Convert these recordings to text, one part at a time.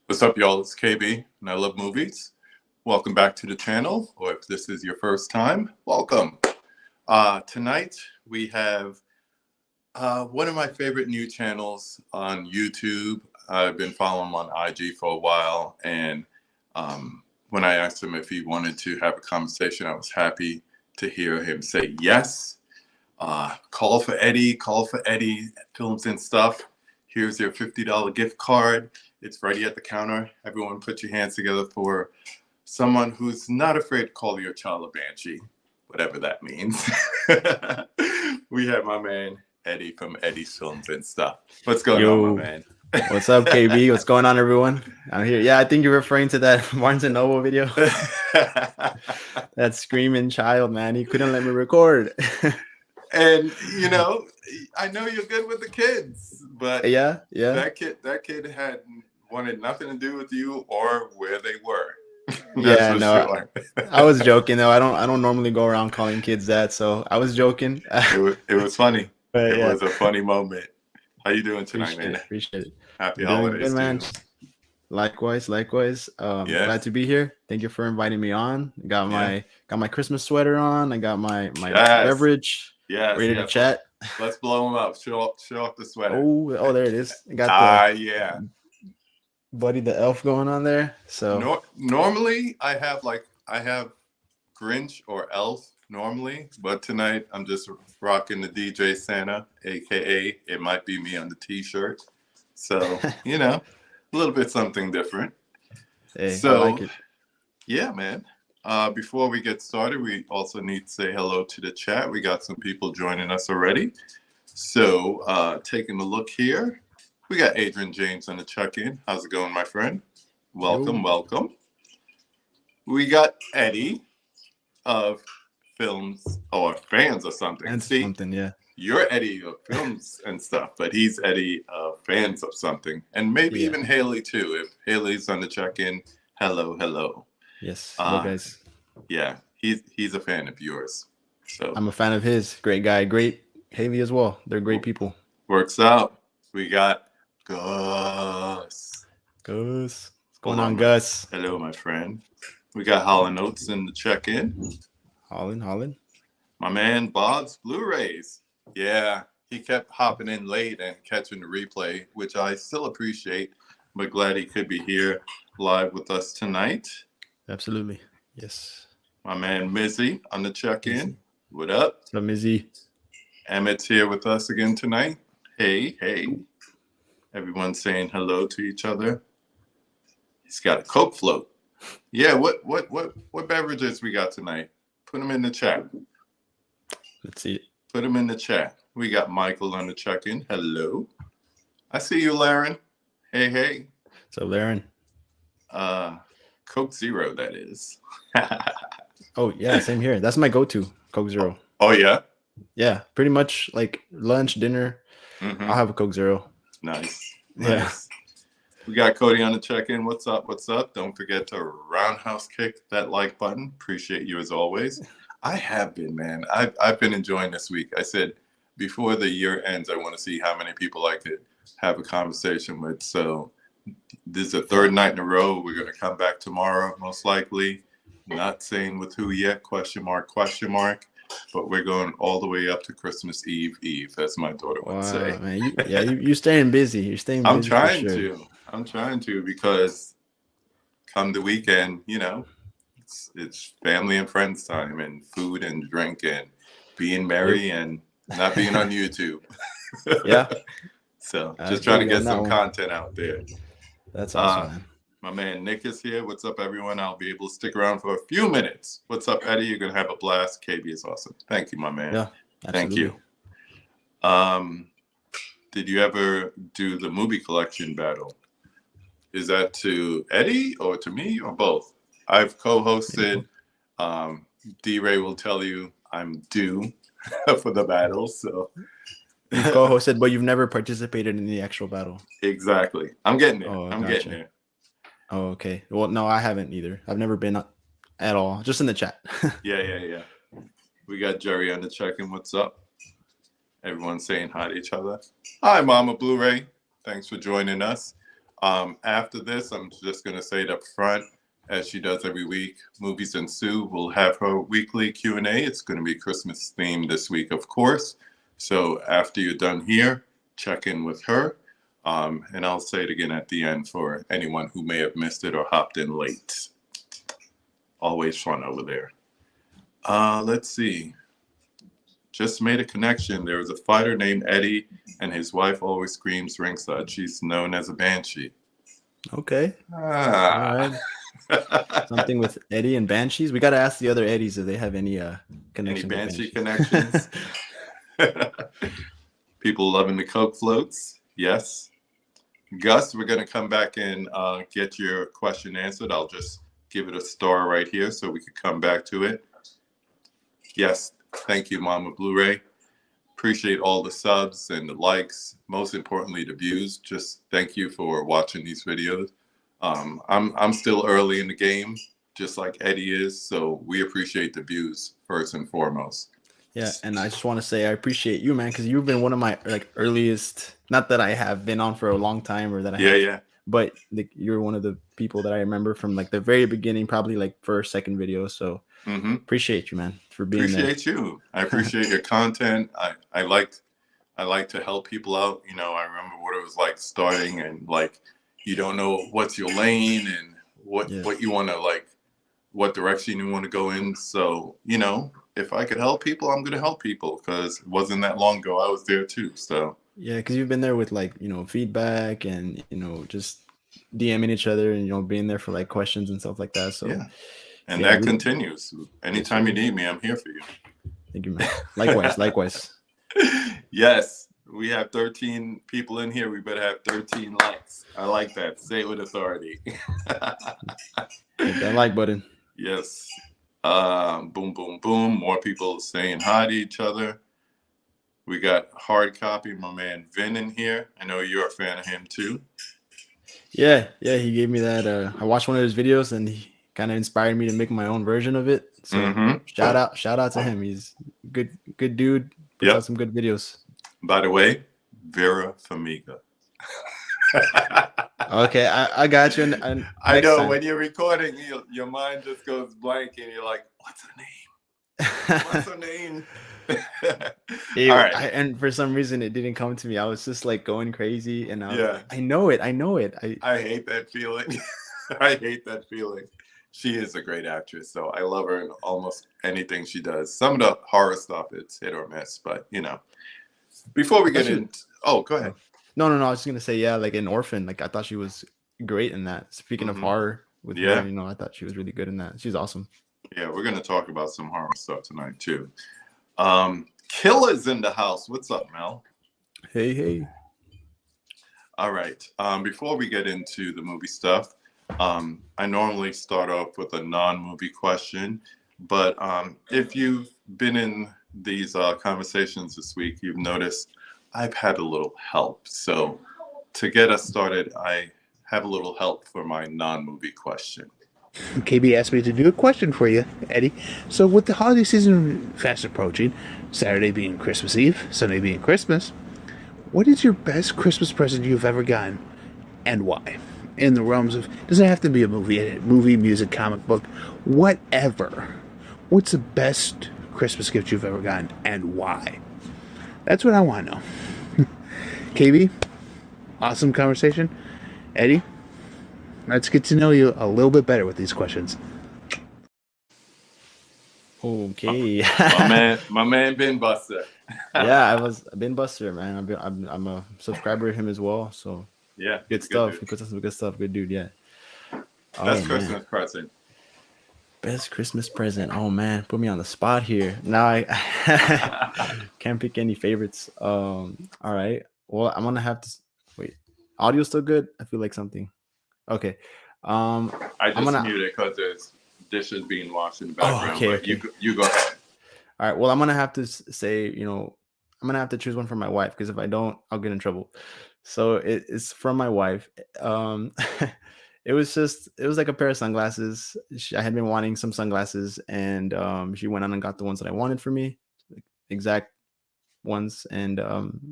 What's up, y'all? It's KB, and I love movies. Welcome back to the channel, or if this is your first time, welcome. Tonight, we have one of my favorite new channels on YouTube. I've been following him on IG for a while, and when I asked him if he wanted to have a conversation, I was happy to hear him say yes. Call for Eddie Films and Stuff. Here's your $50 gift card. It's ready at the counter. Everyone put your hands together for someone who's not afraid to call your child a banshee, whatever that means. We have my man, Eddie from Eddie's Films and Stuff. What's going on, my man? What's up, KB? What's going on, everyone? I'm here. Yeah, I think you're referring to that Barnes & Noble video. That screaming child, man. He couldn't let me record. And, you know, I know you're good with the kids, but yeah. That kid had wanted nothing to do with you or where they were. Yeah, no, sure. I was joking though. I don't normally go around calling kids that, so I was joking. It was funny. It was a funny moment. How you doing tonight, man? Appreciate it. Happy holidays, good, man. Likewise. Glad to be here. Thank you for inviting me on. Got my Christmas sweater on. I got my beverage. Yeah, ready to chat. Let's blow them up. Show off the sweater. Oh, there it is. I got the Buddy the Elf going on there. So normally I have Grinch or Elf normally, but tonight I'm just rocking the DJ Santa, aka it might be me on the t-shirt. So you know, a little bit something different. Hey, so I like it. Yeah, man. Before we get started, we also need to say hello to the chat. We got some people joining us already. So taking a look here, we got Adrian James on the check-in. How's it going, my friend? Welcome. We got Eddie of Films or Fans or something. And something, yeah. You're Eddie of Films and Stuff, but he's Eddie of Fans of something. And maybe even Haley too. If Haley's on the check-in, hello. Yes, hello guys. Yeah, he's a fan of yours. So I'm a fan of his. Great guy, great Haley as well. They're great people. Works out. We got Gus. What's going on, Gus? Hello, my friend. We got Holland Oates in the check-in. Holland. My man Bob's Blu-rays. Yeah, he kept hopping in late and catching the replay, which I still appreciate, but glad he could be here live with us tonight. Absolutely. Yes. My man Mizzy on the check-in. What up? What's up, Mizzy? Emmett's here with us again tonight. Hey. Everyone's saying hello to each other. He's got a Coke float. Yeah, what beverages we got tonight? Put them in the chat. Let's see it. Put them in the chat. We got Michael on the check-in. Hello. I see you, Laren. Hey. So, Laren. Coke Zero, that is. Oh, yeah, same here. That's my go-to, Coke Zero. Oh, yeah? Yeah, pretty much like lunch, dinner. Mm-hmm. I'll have a Coke Zero. Nice. Yeah. We got Cody on the check-in. What's up? Don't forget to roundhouse kick that like button. Appreciate you as always. I have been, man. I've been enjoying this week. I said before the year ends, I want to see how many people I could have a conversation with. So this is the third night in a row. We're going to come back tomorrow, most likely. Not saying with who yet, question mark. But we're going all the way up to Christmas Eve, as my daughter would say. Man. You're staying busy. You're staying busy. I'm trying to because come the weekend, you know, it's family and friends time and food and drink and being merry and not being on YouTube. Yeah. So just trying to get some content out there. That's awesome, man. My man Nick is here. What's up, everyone? I'll be able to stick around for a few minutes. What's up, Eddie? You're going to have a blast. KB is awesome. Thank you, my man. Yeah, absolutely. Thank you. Did you ever do the movie collection battle? Is that to Eddie or to me or both? I've co-hosted. D-Ray will tell you I'm due for the battle. So you've co-hosted, but you've never participated in the actual battle. Exactly. I'm getting there. Oh, I'm getting there. Oh, okay. Well, no, I haven't either. I've never been at all. Just in the chat. Yeah. We got Jerry on the check-in. What's up? Everyone's saying hi to each other. Hi, Mama Blu-ray. Thanks for joining us. After this, I'm just going to say it up front, as she does every week. Movies and Sue will have her weekly Q&A. It's going to be Christmas themed this week, of course. So after you're done here, check in with her. And I'll say it again at the end for anyone who may have missed it or hopped in late. Always fun over there. Let's see. Just made a connection. There was a fighter named Eddie, and his wife always screams ringside. She's known as a banshee. Okay. All Ah. right. Something with Eddie and banshees. We got to ask the other Eddies if they have any connections. Any banshee connections? People loving the Coke floats. Yes. Gus, we're going to come back and get your question answered. I'll just give it a star right here so we could come back to it. Yes. Thank you, Mama Blu-ray. Appreciate all the subs and the likes. Most importantly, the views. Just thank you for watching these videos. I'm still early in the game, just like Eddie is. So we appreciate the views first and foremost. Yeah, and I just want to say I appreciate you, man, because you've been one of my earliest. Not that I have been on for a long time or that I have, but you're one of the people that I remember from the very beginning, probably first, second video. So appreciate you, man, for being there. Appreciate you. I appreciate your content. I like to help people out. I remember what it was like starting, and you don't know what's your lane and what you want to what direction you want to go in. So if I could help people, I'm gonna help people, because it wasn't that long ago I was there too. So yeah, because you've been there with feedback and just DMing each other and being there for questions and stuff like that. So yeah, and that continues. Anytime you need me, I'm here for you. Thank you, man. Likewise. Yes, we have 13 people in here. We better have 13 likes. I like that. Say it with authority. Hit that like button. Yes. Boom, boom, boom. More people saying hi to each other. We got hard copy, my man Vin in here. I know you're a fan of him too. Yeah, he gave me that. I watched one of his videos and he kind of inspired me to make my own version of it. So shout out to him. He's good dude. Puts out some good videos. By the way, Vera Farmiga. Okay, I got you. And I know time, when you're recording, your mind just goes blank, and you're like, "What's her name? What's her name?" All right. And for some reason, it didn't come to me. I was just going crazy, and I was like, I know it. I hate that feeling. I hate that feeling. She is a great actress, so I love her in almost anything she does. Some of the horror stuff, it's hit or miss, but before we get in, go ahead. No. I was just gonna say, in Orphan, I thought she was great in that. Speaking of horror, with her, I thought she was really good in that. She's awesome. Yeah, we're gonna talk about some horror stuff tonight too. Killer's in the house. What's up, Mel? Hey. All right. Before we get into the movie stuff, I normally start off with a non-movie question, but if you've been in these conversations this week, you've noticed I've had a little help. So to get us started, I have a little help for my non-movie question. KB asked me to do a question for you, Eddie. So with the holiday season fast approaching, Saturday being Christmas Eve, Sunday being Christmas, what is your best Christmas present you've ever gotten, and why? In the realms of, doesn't have to be a movie, music, comic book, whatever. What's the best Christmas gift you've ever gotten, and why? That's what I want to know. KB, awesome conversation. Eddie, let's get to know you a little bit better with these questions. Okay. my man Ben Buster. Yeah, I was Ben Buster, man. I'm a subscriber of him as well. So yeah, good stuff. He puts out some good stuff. Good dude. Yeah. Best Christmas present. Best Christmas present. Oh man, put me on the spot here. Now I can't pick any favorites. All right. Well, I'm gonna have to wait. Audio still good? I feel like something. Okay. I just mute it because there's dishes being washed in the background. Oh, okay. You go ahead. All right. Well, I'm gonna have to say, I'm gonna have to choose one for my wife, because if I don't, I'll get in trouble. So it's from my wife. It was like a pair of sunglasses. I had been wanting some sunglasses, and she went on and got the ones that I wanted for me, like, exact ones, and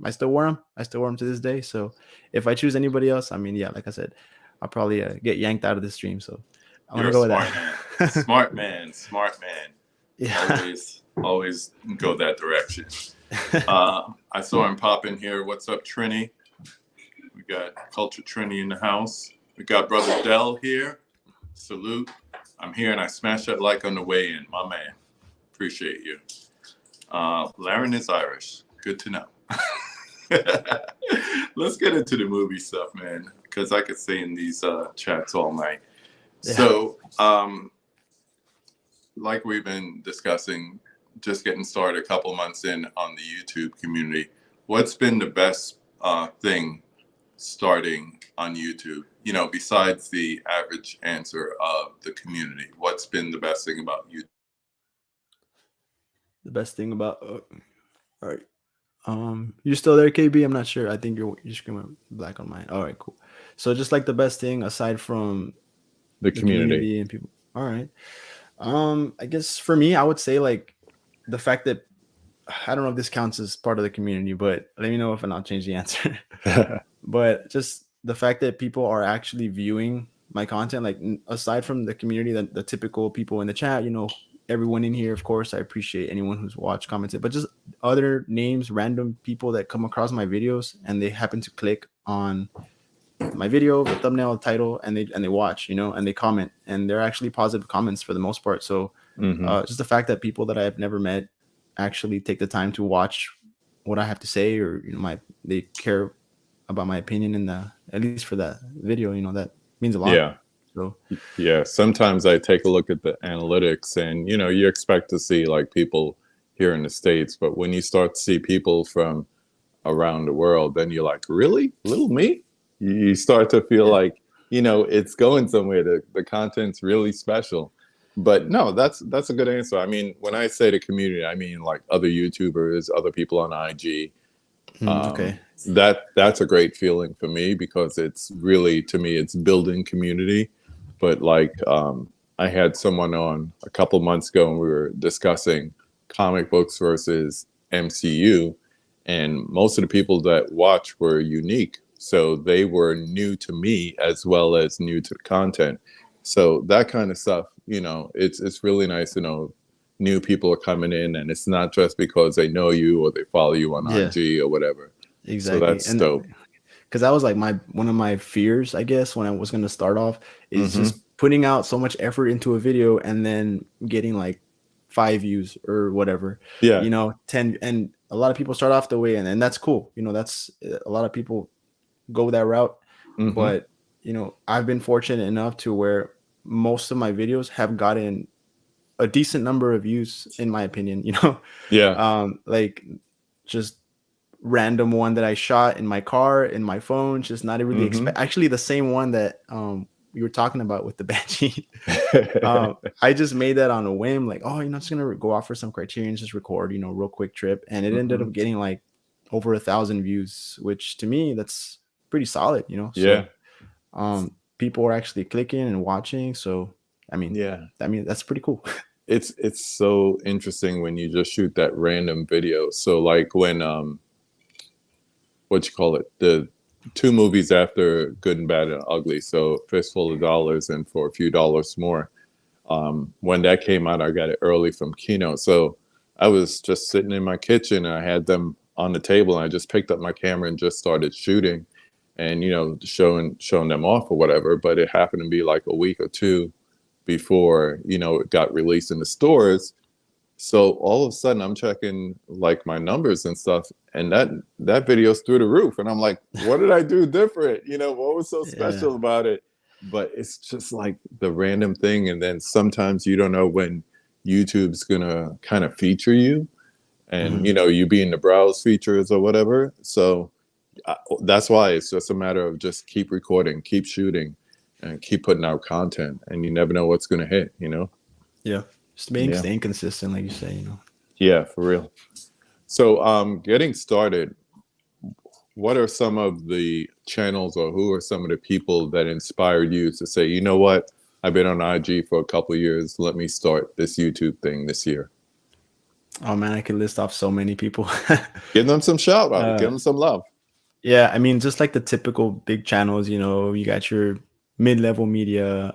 I still wear them. I still wear them to this day. So if I choose anybody else, I mean, yeah, like I said, I'll probably get yanked out of the stream. So I'm gonna go with that. Smart man. Yeah. Always go that direction. I saw him pop in here. What's up, Trini? We got Culture Trini in the house. We got Brother Dell here. Salute. I'm here and I smashed that like on the way in. My man. Appreciate you. Laren is Irish. Good to know. Let's get into the movie stuff, man, because I could stay in these chats all night. Yeah. So, like we've been discussing, just getting started a couple months in on the YouTube community, what's been the best thing starting on YouTube? You know, besides the average answer of the community, what's been the best thing about YouTube? The best thing about, all right. You're still there, KB? I'm not sure. I think your screen went black on mine. All right, cool. So just like the best thing aside from the community and people. All right. I guess for me, I would say like the fact that I don't know if this counts as part of the community, but let me know if, and I'll change the answer. But just the fact that people are actually viewing my content, like aside from the community, the typical people in the chat, you know, everyone in here, of course, I appreciate anyone who's watched, commented, but just other names, random people that come across my videos and they happen to click on my video, the thumbnail, the title, and they watch, you know, and they comment, and they're actually positive comments for the most part. So just the fact that people that I've never met actually take the time to watch what I have to say, or, you know, they care about my opinion in at least for that video, you know, that means a lot. Yeah. So yeah, sometimes I take a look at the analytics and, you know, you expect to see like people here in the States, but when you start to see people from around the world, then you're like, really? Little me? You start to feel like, you know, it's going somewhere. The content's really special. But no, that's a good answer. I mean, when I say the community, I mean like other YouTubers, other people on IG. Okay. That's a great feeling for me, because it's really, to me, it's building community. But like I had someone on a couple months ago and we were discussing comic books versus MCU, and most of the people that watch were unique. So they were new to me as well as new to the content. So that kind of stuff, you know, it's really nice to know new people are coming in, and it's not just because they know you or they follow you on IG or whatever. Exactly. So that's dope. Because that was like one of my fears, I guess, when I was going to start off, is just putting out so much effort into a video and then getting like 5 views or whatever. Yeah. You know, 10, and a lot of people start off the way, and that's cool. You know, that's a lot of people go that route. But, you know, I've been fortunate enough to where most of my videos have gotten a decent number of views, in my opinion, you know. Yeah. Like just random one that I shot in my car, in my phone, just not really actually the same one that we were talking about with the Banshee. I just made that on a whim, like, oh, you know, just gonna go off for some criterion, just record, you know, real quick trip, and it ended up getting like over 1,000 views, which to me that's pretty solid, you know. Yeah. So people are actually clicking and watching, so I mean, that's pretty cool. It's so interesting when you just shoot that random video. So like when what you call it, the 2 movies after Good and Bad and Ugly, so Fistful of Dollars and For a Few Dollars More, when that came out, I got it early from Kino. So I was just sitting in my kitchen and I had them on the table, and I just picked up my camera and just started shooting and, you know, showing them off or whatever. But it happened to be like a week or 2 before, you know, it got released in the stores. So all of a sudden I'm checking like my numbers and stuff, and that video's through the roof, and I'm like, what did I do different? You know, what was so special about it? But it's just like the random thing. And then sometimes you don't know when YouTube's gonna kind of feature you, and you know, you be in the browse features or whatever. So that's why it's just a matter of just keep recording, keep shooting, and keep putting out content, and you never know what's going to hit, you know? Yeah. Just staying consistent, like you say, you know? Yeah, for real. So getting started, what are some of the channels, or who are some of the people that inspired you to say, you know what, I've been on IG for a couple of years, let me start this YouTube thing this year? Oh man, I could list off so many people. Give them some shout out, give them some love. Yeah, I mean, just like the typical big channels, you know, you got your mid-level media,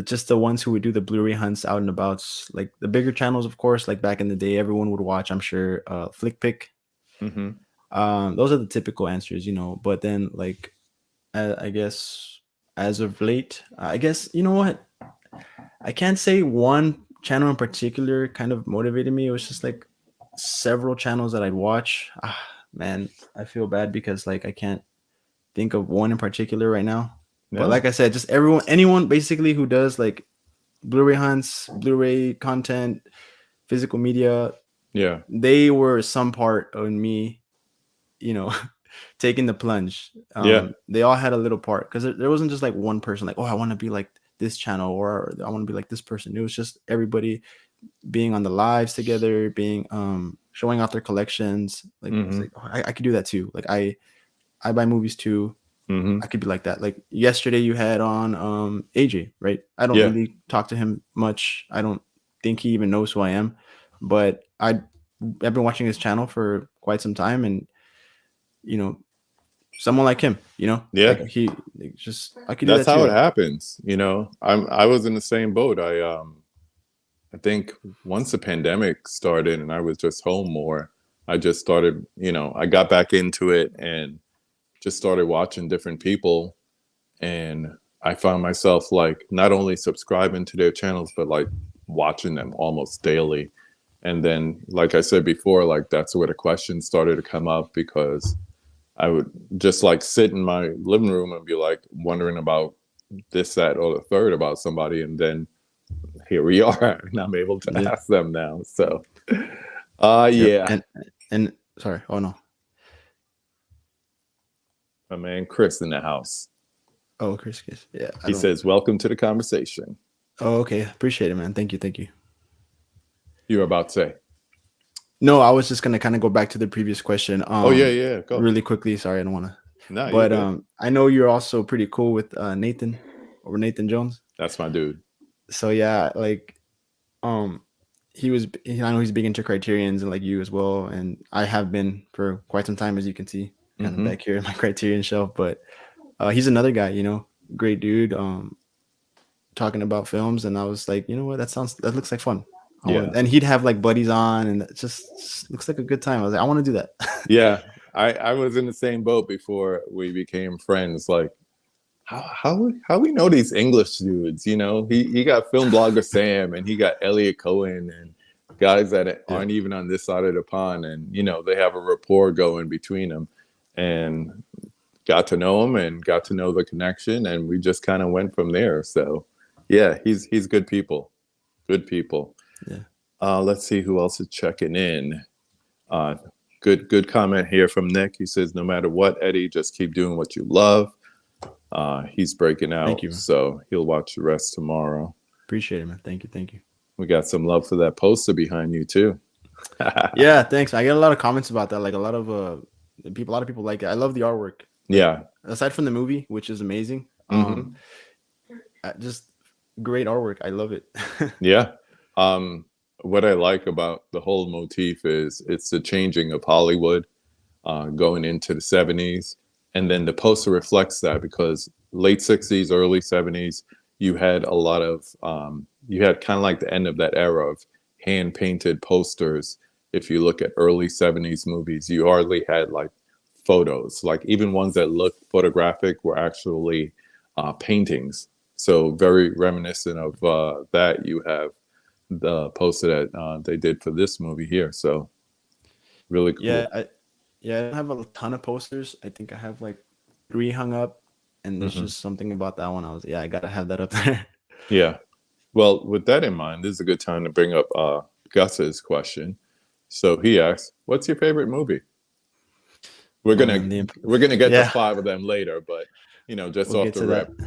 just the ones who would do the Blu-ray hunts out and about, like the bigger channels, of course, like back in the day, everyone would watch, I'm sure, Flick Pick. Those are the typical answers, you know. But then, like, I guess as of late, I guess, you know what? I can't say one channel in particular kind of motivated me. It was just like several channels that I'd watch. Man, I feel bad because like I can't think of one in particular right now. No. But like I said, just anyone basically who does like Blu-ray hunts, Blu-ray content, physical media. Yeah, they were some part of me, you know, taking the plunge. They all had a little part, because there wasn't just like one person like, oh, I want to be like this channel, or I want to be like this person. It was just everybody being on the lives together, being showing off their collections. Like, it's like, oh, I could do that too. Like I buy movies too. I could be like that. Like yesterday you had on AJ, right? I don't really talk to him much. I don't think he even knows who I am, but I've been watching his channel for quite some time, and you know, someone like him, you know, like I could do that's that how too. It happens, you know. I was in the same boat. I think once the pandemic started and I was just home more, I just started, you know, I got back into it and just started watching different people, and I found myself like not only subscribing to their channels, but like watching them almost daily. And then, like I said before, like that's where the questions started to come up, because I would just like sit in my living room and be like wondering about this, that, or the third about somebody. And then here we are, and I'm able to ask them now. So, And sorry, oh no. My man Chris in the house. Oh, Chris. Yeah. He says, welcome to the conversation. Oh, okay. Appreciate it, man. Thank you. You were about to say? No, I was just gonna kind of go back to the previous question. Go really quickly. Sorry, I don't want to. No, but I know you're also pretty cool with Nathan Jones. That's my dude. So yeah, like, I know he's big into Criterions, and like you as well, and I have been for quite some time, as you can see, kind of back here in my Criterion shelf. But he's another guy, you know, great dude, talking about films, and I was like, you know what, that looks like fun. And he'd have like buddies on, and it just looks like a good time. I was like, I want to do that. Yeah, I was in the same boat before we became friends. Like, how we know these English dudes? You know, he got film blogger Sam, and he got Elliot Cohen, and guys that aren't even on this side of the pond, and you know, they have a rapport going between them, and got to know him and got to know the connection, and we just kind of went from there. So yeah, he's good people. Yeah. Let's see who else is checking in. Good comment here from Nick. He says, no matter what, Eddie, just keep doing what you love. He's breaking out. Thank you, so he'll watch the rest tomorrow. Appreciate it, man. Thank you. We got some love for that poster behind you too. Yeah, thanks. I get a lot of comments about that. Like a lot of people like it. I love the artwork. Yeah. Aside from the movie, which is amazing, just great artwork. I love it. Yeah. What I like about the whole motif is it's the changing of Hollywood, going into the 70s. And then the poster reflects that, because late 60s, early 70s, you had a lot of, you had kind of like the end of that era of hand painted posters. If you look at early 70s movies, you hardly had like photos, like even ones that looked photographic were actually paintings. So very reminiscent of that. You have the poster that they did for this movie here. So really cool. Yeah, I don't have a ton of posters. I think I have like 3 hung up, and there's just something about that one. I gotta have that up there. Yeah. Well, with that in mind, this is a good time to bring up Gus's question. So he asks, what's your favorite movie? We're gonna get to 5 of them later, but you know, just off the rip.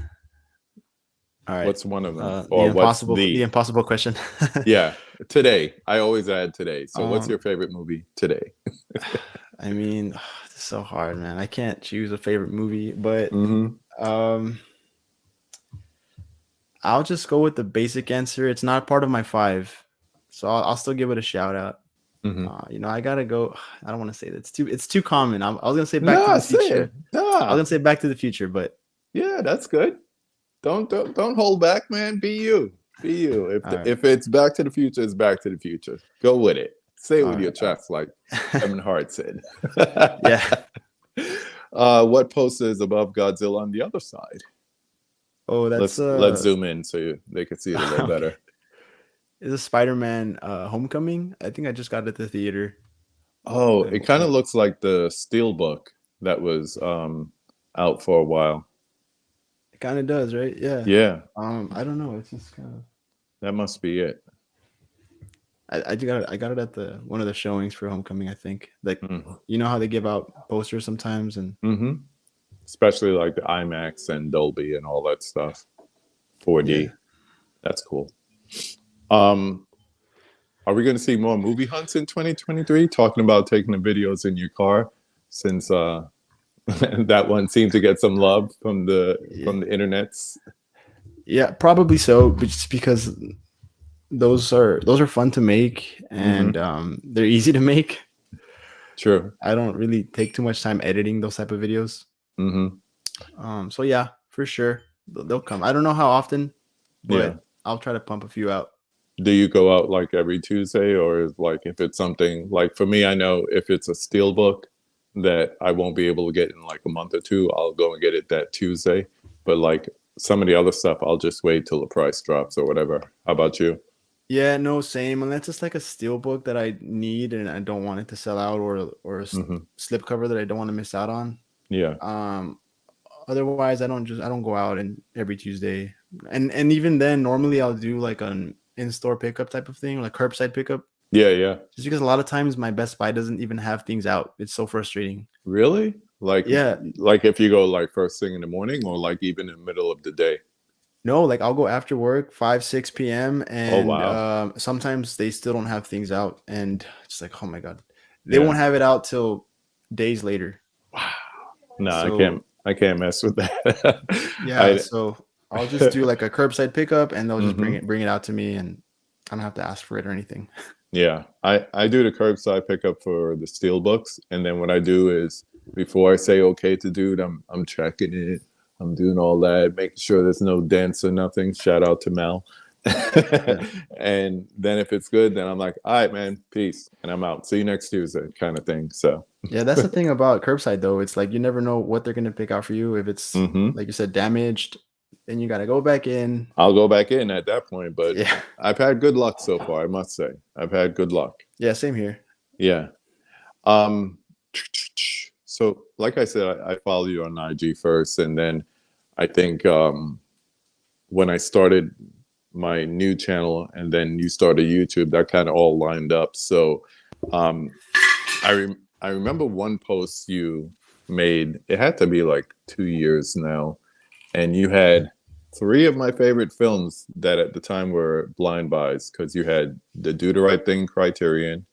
All right. What's one of them? Or the impossible question. Yeah. Today. I always add today. So what's your favorite movie today? I mean, it's so hard, man. I can't choose a favorite movie, but I'll just go with the basic answer. It's not part of my 5, so I'll still give it a shout out. I gotta go. I don't want to say that. It's too common. I was gonna say Back to the Future. I was gonna say Back to the Future, but yeah, that's good. Don't hold back, man. Be you. Be you. If it's Back to the Future, it's Back to the Future. Go with it. Say it with your chest, like Kevin Hart said. Yeah. What poster is above Godzilla on the other side? Oh, that's let's zoom in so they can see it a little better. Is a Spider-Man Homecoming? I think I just got it at the theater. Oh, it kind of looks like the Steelbook that was out for a while. It kind of does, right? Yeah. Yeah. I don't know. It's just kind of. That must be it. I got it at one of the showings for Homecoming. I think you know how they give out posters sometimes and. Especially like the IMAX and Dolby and all that stuff. 4D. Yeah. That's cool. Are we going to see more movie hunts in 2023? Talking about taking the videos in your car, since that one seemed to get some love from the internets. Yeah, probably so, but just because those are fun to make and they're easy to make. True. I don't really take too much time editing those type of videos. So yeah, for sure they'll come. I don't know how often, but I'll try to pump a few out. Do you go out like every Tuesday, or like if it's something like, for me, I know if it's a Steelbook that I won't be able to get in like a month or two, I'll go and get it that Tuesday. But like some of the other stuff, I'll just wait till the price drops or whatever. How about you? Yeah, no, same. Unless it's like a Steelbook that I need and I don't want it to sell out, or a slipcover that I don't want to miss out on. Yeah. Otherwise I don't go out and every Tuesday. And even then, normally I'll do like an in-store pickup type of thing, like curbside pickup. Yeah. Just because a lot of times my Best Buy doesn't even have things out. It's so frustrating. Really? Like, yeah. Like if you go like first thing in the morning, or like even in the middle of the day? No, like I'll go after work, 5-6 p.m. and sometimes they still don't have things out, and it's like, oh my god, they won't have it out till days later. Wow. No, I can't mess with that. Yeah, so I'll just do like a curbside pickup, and they'll just bring it out to me, and I don't have to ask for it or anything. Yeah, I do the curbside pickup for the Steelbooks, and then what I do is, before I say okay to do it, I'm checking it. I'm doing all that, making sure there's no dents or nothing. Shout out to Mel. And then if it's good, then I'm like, all right, man, peace, and I'm out. See you next Tuesday, kind of thing. So yeah, that's the thing about curbside though. It's like you never know what they're gonna pick out for you. If it's like you said, damaged, then you gotta go back in. I'll go back in at that point, but I've had good luck so far, I must say. I've had good luck. Yeah, same here. Yeah. So like I said, I follow you on IG first, and then I think when I started my new channel and then you started YouTube, that kind of all lined up. So I remember one post you made, it had to be like 2 years now, and you had 3 of my favorite films that at the time were blind buys, because you had the Do the Right Thing Criterion,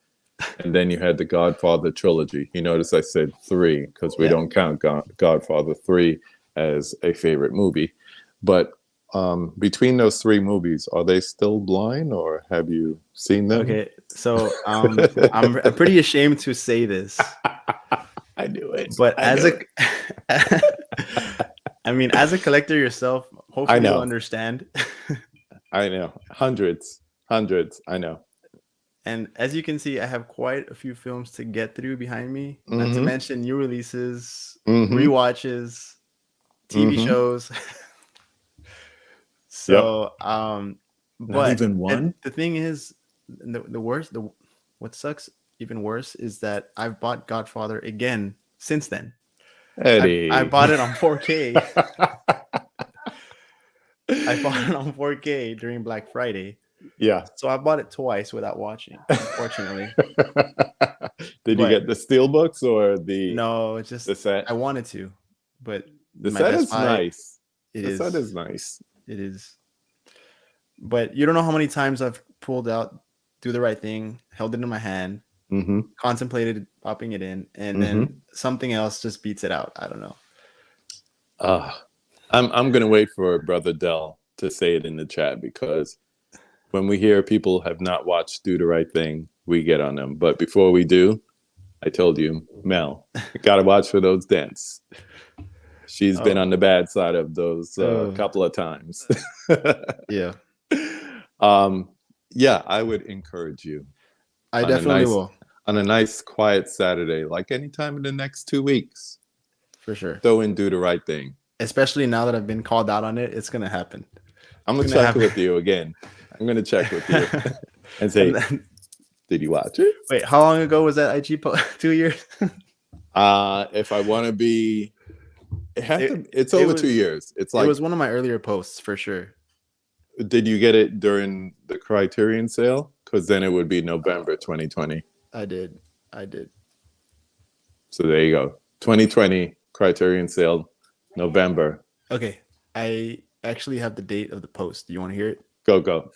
and then you had the Godfather trilogy. You notice I said 3 because we don't count Godfather 3 as a favorite movie. But between those 3 movies, are they still blind, or have you seen them? Okay, so I'm pretty ashamed to say this. I knew it. But as a collector yourself, hopefully you'll understand. I know. Hundreds. I know. And as you can see, I have quite a few films to get through behind me. Not to mention new releases, rewatches, TV shows. So, not even one. The thing is, what sucks even worse is that I've bought Godfather again since then. Eddie, I bought it on 4K. I bought it on 4K during Black Friday. Yeah. So I bought it twice without watching, unfortunately. Did you get the Steelbooks or the? No, it's just the set. I wanted to, but the set is nice. The set is nice. It is. But you don't know how many times I've pulled out Do the Right Thing, held it in my hand, contemplated popping it in, and then something else just beats it out. I don't know. I'm gonna wait for Brother Dell to say it in the chat, because when we hear people have not watched Do the Right Thing, we get on them. But before we do, I told you, Mel, you gotta watch for those dents. She's been on the bad side of those couple of times. Yeah. Yeah, I would encourage you. I definitely will. On a nice, quiet Saturday, like anytime in the next 2 weeks. For sure. Throw in Do the Right Thing. Especially now that I've been called out on it, it's going to happen. I'm going to check with you again. I'm going to check with you and say, did you watch it? Wait, how long ago was that IG post? 2 years? If I want to be... It's over 2 years. It was one of my earlier posts, for sure. Did you get it during the Criterion sale? Because then it would be November 2020. I did. So there you go. 2020 Criterion sale, November. Okay. I actually have the date of the post. Do you want to hear it? Go.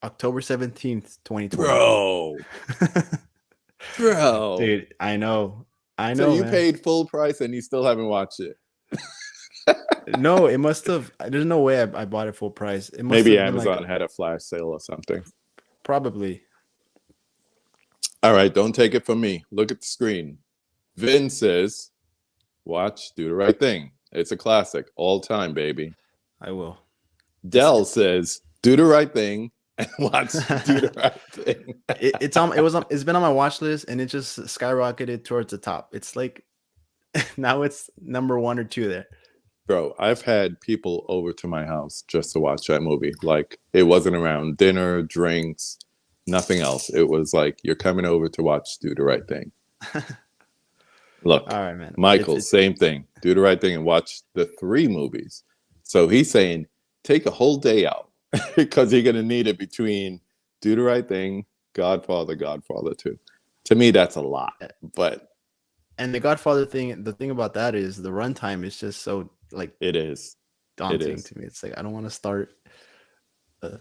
October 17th, 2020. Bro. Dude, I know. So you paid full price and you still haven't watched it? No, it must have. There's no way I bought it full price. It must Maybe have Amazon had a flash sale or something. Probably. All right, don't take it from me. Look at the screen. Vin says, watch Do the Right Thing. It's a classic. All time, baby. I will. Dell says, do the right thing and watch Do the Right Thing. It's been on my watch list, and it just skyrocketed towards the top. It's like now it's number 1 or 2 there. Bro, I've had people over to my house just to watch that movie. Like, it wasn't around dinner, drinks, nothing else. It was like, you're coming over to watch Do the Right Thing. Look, all right, man. Michael, same thing. Do the right thing and watch the 3 movies. So he's saying, take a whole day out because you're going to need it between Do the Right Thing, Godfather 2. To me, that's a lot. And the Godfather thing, the thing about that is the runtime is just so it is daunting to me. It's like I don't want to start.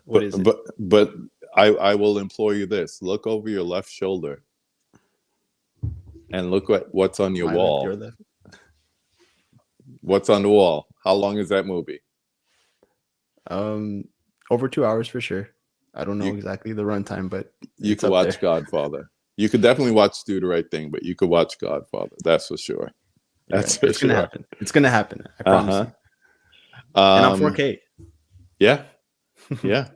What is it? But I will implore you this: look over your left shoulder and look at what's on your wall. What's on the wall? How long is that movie? Over 2 hours for sure. I don't know exactly the runtime, but you could watch there. Godfather. You could definitely watch Do the Right Thing, but you could watch Godfather. That's for sure. That's for sure. Gonna happen. It's gonna happen. I promise you. And I'm 4K. Yeah. Yeah.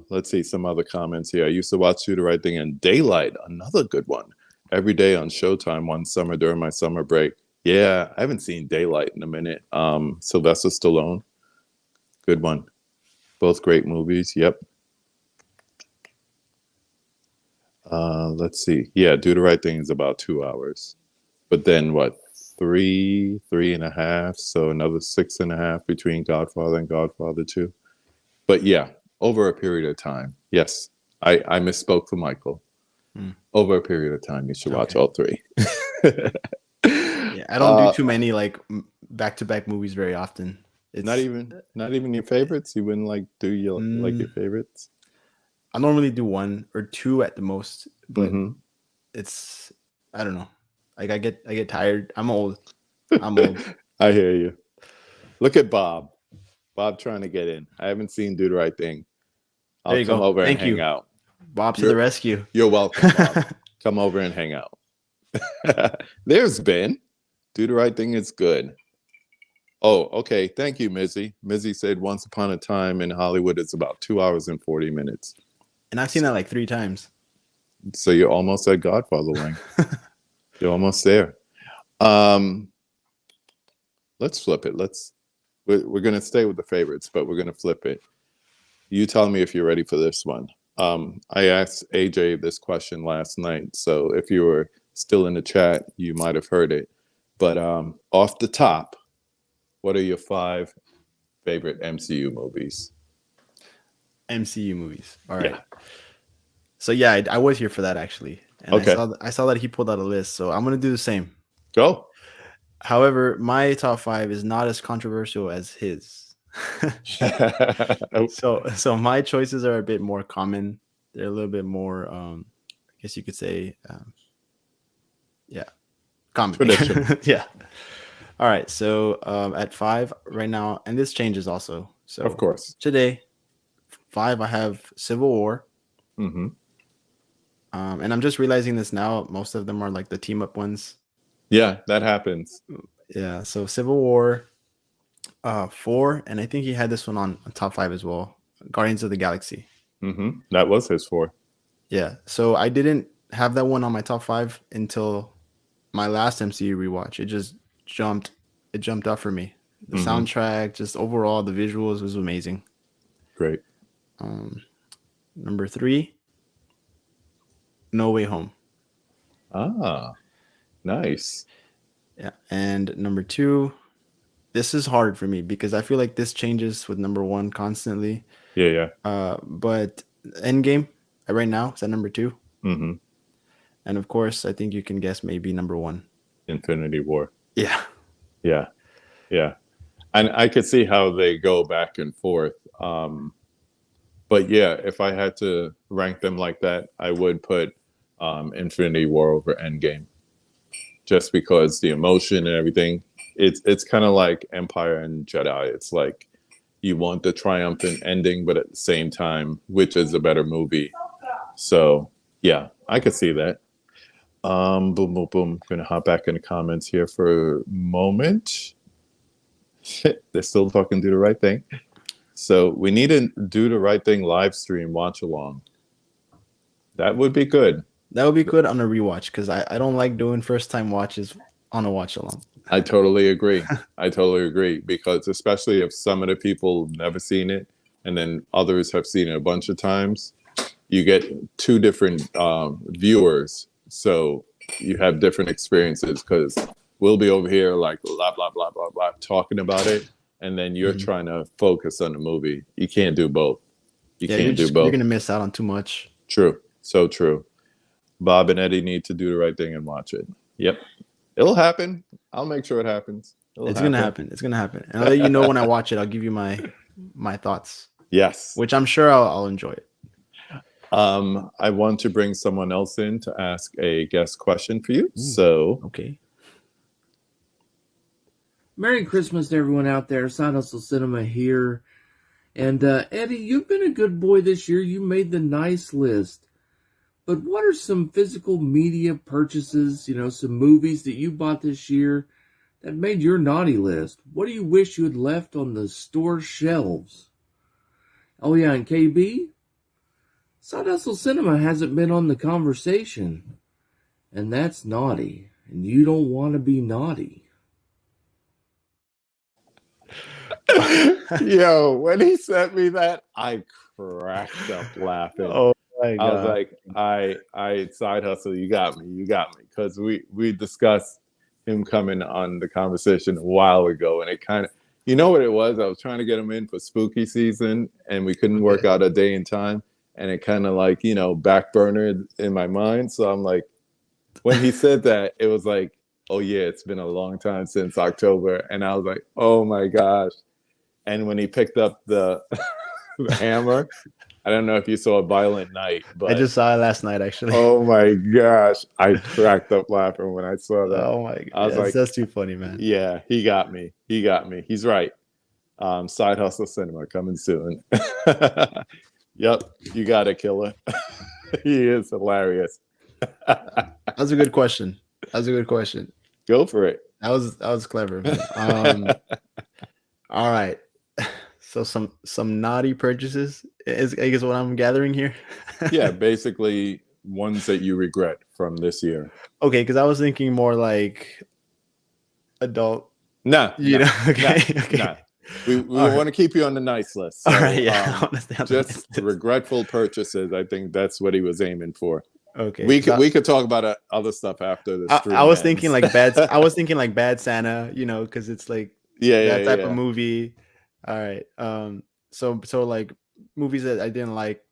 Let's see some other comments here. I used to watch Do the Right Thing and Daylight, another good one. Every day on Showtime one summer during my summer break. Yeah, I haven't seen Daylight in a minute. Sylvester Stallone. Good one. Both great movies. Yep. Let's see. Yeah, Do the Right Thing is about 2 hours. But then what? 3.5. So another 6.5 between Godfather and Godfather 2. But yeah, over a period of time. Yes, I misspoke for Michael. Over a period of time, you should watch all 3. Yeah, I don't do too many back-to-back movies very often. It's not even your favorites. You wouldn't do your your favorites. I normally do 1 or 2 at the most, but it's I don't know. I get tired. I'm old. I hear you. Look at Bob. Bob trying to get in. I haven't seen Do the Right Thing. I'll come over and hang out. Bob to the rescue. You're welcome, Bob. Come over and hang out. There's Ben. Do the Right Thing is good. Oh, okay. Thank you, Mizzy. Mizzy said Once Upon a Time in Hollywood is about 2 hours and 40 minutes. And I've seen that 3 times. So you're almost at Godfather Wing. You're almost there. Let's flip it. We're going to stay with the favorites, but we're going to flip it. You tell me if you're ready for this one. I asked AJ this question last night, so if you were still in the chat, you might have heard it. But off the top, what are your 5 favorite MCU movies? MCU movies. All right. Yeah. So yeah, I was here for that actually. And okay. I saw that he pulled out a list, so I'm gonna do the same. Go. However, my top 5 is not as controversial as his. So my choices are a bit more common. They're a little bit more guess you could say, yeah, comedy. Tradition. Yeah. All right. So at 5 right now, and this changes also. So Of course. today, 5, I have Civil War. Mm-hmm. And I'm just realizing this now. Most of them are like the team up ones. Yeah, that happens. Yeah. So Civil War, 4, and I think he had this one on top 5 as well. Guardians of the Galaxy. Mm-hmm. That was his 4. Yeah. So I didn't have that one on my top 5 until my last MCU rewatch. It just jumped. It jumped up for me. The soundtrack, just overall, the visuals was amazing. Great. Number 3, No Way Home. Ah, nice. Yeah. And number 2, this is hard for me because I feel like this changes with number 1 constantly. Yeah. But Endgame right now is at number 2. Mm-hmm. And of course, I think you can guess maybe number 1. Infinity War. Yeah. Yeah. And I could see how they go back and forth. But yeah, if I had to rank them like that, I would put Infinity War over Endgame. Just because the emotion and everything, it's kind of like Empire and Jedi. It's like you want the triumphant ending, but at the same time, which is a better movie? So yeah, I could see that. Boom, boom, boom. I'm gonna hop back in the comments here for a moment. They're still talking Do the Right Thing. So we need a Do the Right Thing live stream watch along. That would be good. That would be good on a rewatch because I don't like doing first time watches on a watch along. I totally agree. Because especially if some of the people never seen it and then others have seen it a bunch of times, you get 2 different viewers. So you have different experiences because we'll be over here like blah, blah, blah, blah, blah, talking about it. And then you're trying to focus on the movie. You can't do both. You can't do both. You're going to miss out on too much. True. So true. Bob and Eddie need to do the right thing and watch it. Yep. It'll happen. I'll make sure it happens. It's going to happen. It's going to happen. And I'll let you know when I watch it. I'll give you my thoughts. Yes. Which I'm sure I'll enjoy it. I want to bring someone else in to ask a guest question for you. Ooh, so, okay. Merry Christmas to everyone out there. Side Hustle Cinema here. And Eddie, you've been a good boy this year. You made the nice list. But what are some physical media purchases, some movies that you bought this year that made your naughty list? What do you wish you had left on the store shelves? Oh yeah, and KB, Side Hustle Cinema hasn't been on the conversation. And that's naughty. And you don't want to be naughty. Yo, when he sent me that, I cracked up laughing. Oh my God. I was like, I Side Hustle, you got me. Because we discussed him coming on the conversation a while ago, and it kind of, you know what it was? I was trying to get him in for spooky season, and we couldn't work out a day and time, and it kind of like, backburnered in my mind. So I'm like, when he said that, it was like, oh yeah, it's been a long time since October, and I was like, oh my gosh. And when he picked up the hammer, I don't know if you saw A Violent Night, but I just saw it last night, actually. Oh my gosh, I cracked up laughing when I saw that. Oh my God, I was like, that's too funny, man. Yeah, he got me. He's right. Side Hustle Cinema coming soon. Yep, you got it, killer. He is hilarious. That's a good question. Go for it. That was clever, man. All right. So some naughty purchases is, I guess, what I'm gathering here. Yeah, basically ones that you regret from this year. Okay, because I was thinking more like adult. Nah. Okay. We want to keep you on the nice list. So, all right, yeah. Just regretful purchases. I think that's what he was aiming for. Okay. We could talk about other stuff after the stream. I was thinking like bad. I was thinking like Bad Santa, because it's like that type of movie. All right. So like movies that I didn't like.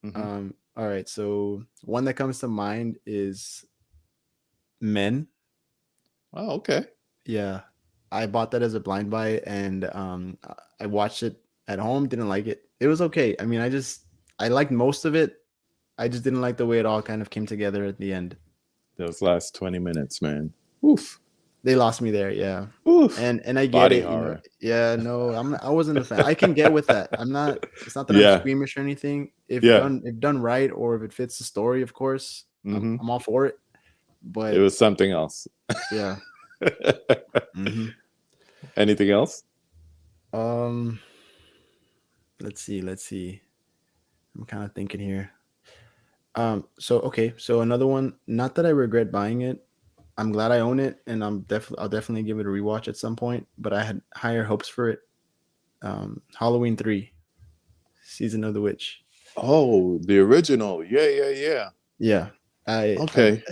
Mm-hmm. All right. So one that comes to mind is Men. Oh, okay. Yeah. I bought that as a blind buy, and I watched it at home. Didn't like it. It was okay. I mean, I liked most of it. I just didn't like the way it all kind of came together at the end. Those last 20 minutes, man. Oof. They lost me there, yeah. Oof. And I get Body it, you know. horror. Yeah, no, I wasn't a fan. I can get with that. I'm not. It's not that Yeah. I'm squeamish or anything. If Yeah. done right, or if it fits the story, of course, Mhm. I'm all for it. But It was something else. yeah. Mhm. Anything else? Let's see. I'm kind of thinking here. So another one. Not that I regret buying it. I'm glad I own it, and I'll definitely give it a rewatch at some point. But I had higher hopes for it. Halloween 3, Season of the Witch. Oh, the original. Yeah. Yeah. Okay.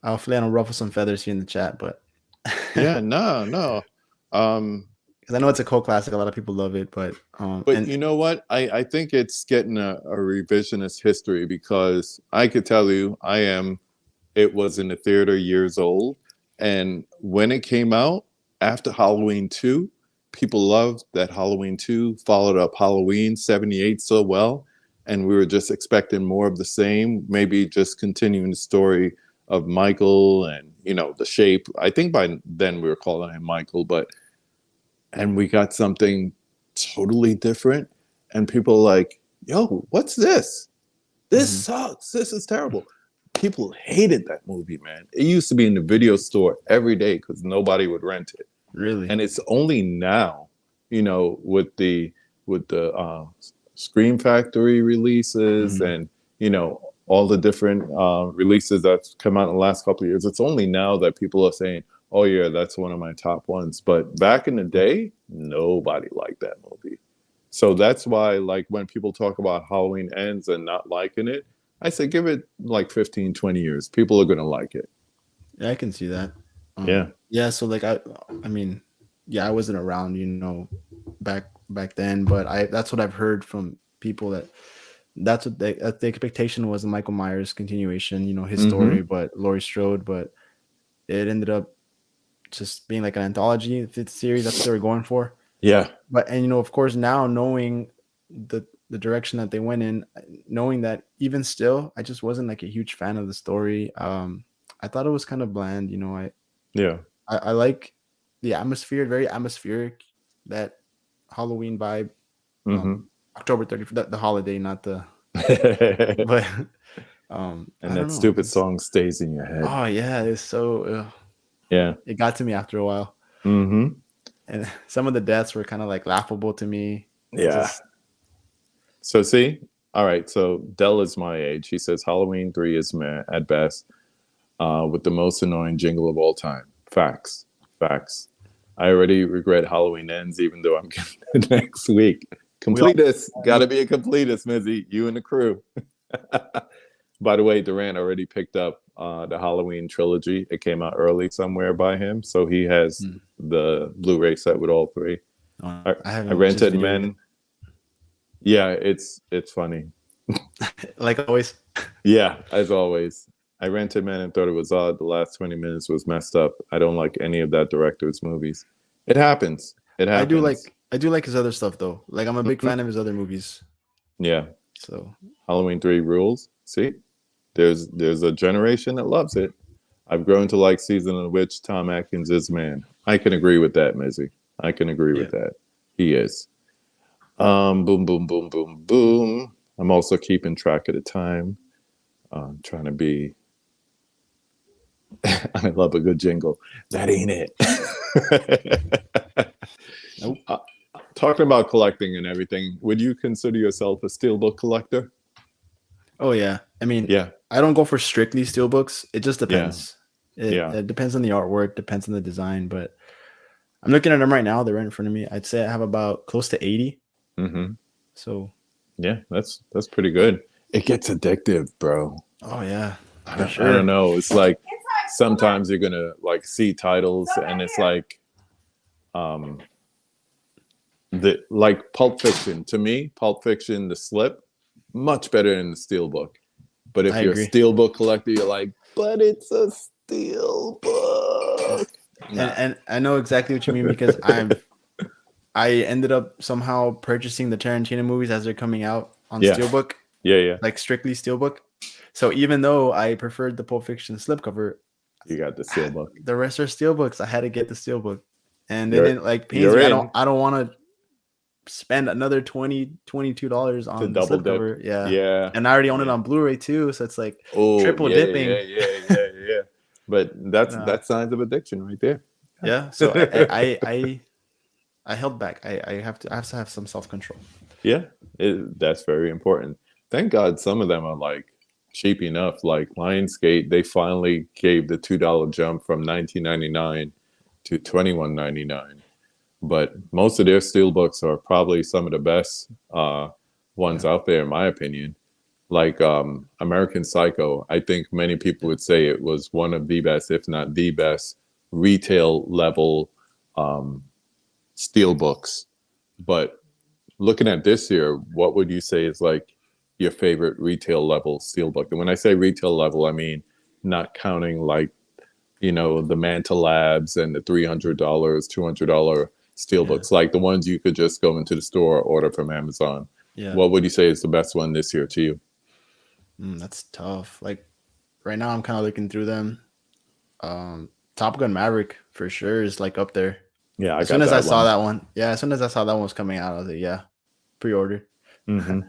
Hopefully I don't ruffle some feathers here in the chat, but Yeah, no. Because I know it's a cult classic. A lot of people love it, but you know what? I think it's getting a revisionist history, because I could tell you it was in the theater years old. And when it came out after Halloween 2, people loved that Halloween 2 followed up Halloween 78 so well. And we were just expecting more of the same, maybe just continuing the story of Michael and, the Shape. I think by then we were calling him Michael, and we got something totally different. And people are like, yo, what's this? This sucks. This is terrible. People hated that movie, man. It used to be in the video store every day because nobody would rent it. Really? And it's only now, with the Scream Factory releases and, all the different releases that's come out in the last couple of years. It's only now that people are saying, oh yeah, that's one of my top ones. But back in the day, nobody liked that movie. So that's why, like, when people talk about Halloween Ends and not liking it, I say give it like 15, 20 years. People are going to like it. Yeah, I can see that. Yeah. So like, I mean, yeah, I wasn't around, back then, but that's what I've heard from people that's what the expectation was, a Michael Myers continuation, his story, but Laurie Strode, but it ended up just being like an anthology fifth series. That's what they were going for. Yeah. But, and, of course, now knowing the direction that they went in, knowing that even still, I just wasn't like a huge fan of the story. I thought it was kind of bland. I like the atmosphere, very atmospheric, that Halloween vibe. October 31st, the holiday, not the but and that stupid song stays in your head. Oh yeah, it's so yeah, it got to me after a while. And some of the deaths were kind of like laughable to me. Yeah. So see, all right, so Dell is my age. He says Halloween 3 is meh at best, with the most annoying jingle of all time. Facts. I already regret Halloween Ends, even though I'm getting it next week. Completist. Got to be a completist, Mizzy. You and the crew. By the way, Durant already picked up the Halloween trilogy. It came out early somewhere by him. So he has the Blu-ray set with all three. I rented Men. Yeah, it's funny. Like always. Yeah, as always. I rented Men and thought it was odd. The last 20 minutes was messed up. I don't like any of that director's movies. It happens. I do like his other stuff though. Like, I'm a big fan of his other movies. Yeah. So Halloween 3 rules. See, there's a generation that loves it. I've grown to like Season of the Witch. Tom Atkins is man. I can agree with that, Mizzy. I can agree with that. He is. Boom, boom, boom, boom, boom. I'm also keeping track of the time. Trying to be. I love a good jingle. That ain't it. Nope. Talking about collecting and everything, would you consider yourself a steelbook collector? Oh yeah. I mean, yeah. I don't go for strictly steelbooks. It just depends. Yeah. It depends on the artwork, depends on the design. But I'm looking at them right now. They're right in front of me. I'd say I have about close to 80. So yeah, that's pretty good. It gets addictive, bro. Oh yeah. I don't know. It's like sometimes you're gonna like see titles and it's like like Pulp Fiction. To me, Pulp Fiction, The Slip, much better than the Steelbook. But if you're a Steelbook collector, you're like, but it's a Steelbook. And I know exactly what you mean, because I ended up somehow purchasing the Tarantino movies as they're coming out on Steelbook. Yeah. Like strictly steelbook. So even though I preferred the Pulp Fiction slipcover, You got the steelbook. the rest are steelbooks. I had to get the steelbook, and You're- then it like pains you're me. in. I don't want to spend another $22 on the double dip. slipcover. Yeah. Yeah. And I already own it on Blu-ray too, so it's like triple yeah, dipping. Yeah. But that's signs of addiction right there. Yeah. So I held back. I have to have some self-control. Yeah, that's very important. Thank God some of them are like cheap enough. Like Lionsgate, they finally gave the $2 jump from $19.99 to $21.99. But most of their steelbooks are probably some of the best ones out there, in my opinion. Like American Psycho, I think many people would say it was one of the best, if not the best, retail level steelbooks. But looking at this year, what would you say is like your favorite retail level steelbook? And when I say retail level, I mean not counting like, the Manta Labs and the $300, $200 steelbooks, like the ones you could just go into the store or order from Amazon. Yeah. What would you say is the best one this year to you? That's tough. Like right now, I'm kind of looking through them. Top Gun Maverick for sure is like up there. Yeah, as soon as I saw that one, as soon as I saw that one was coming out, I was like, yeah, pre-order. Mm-hmm.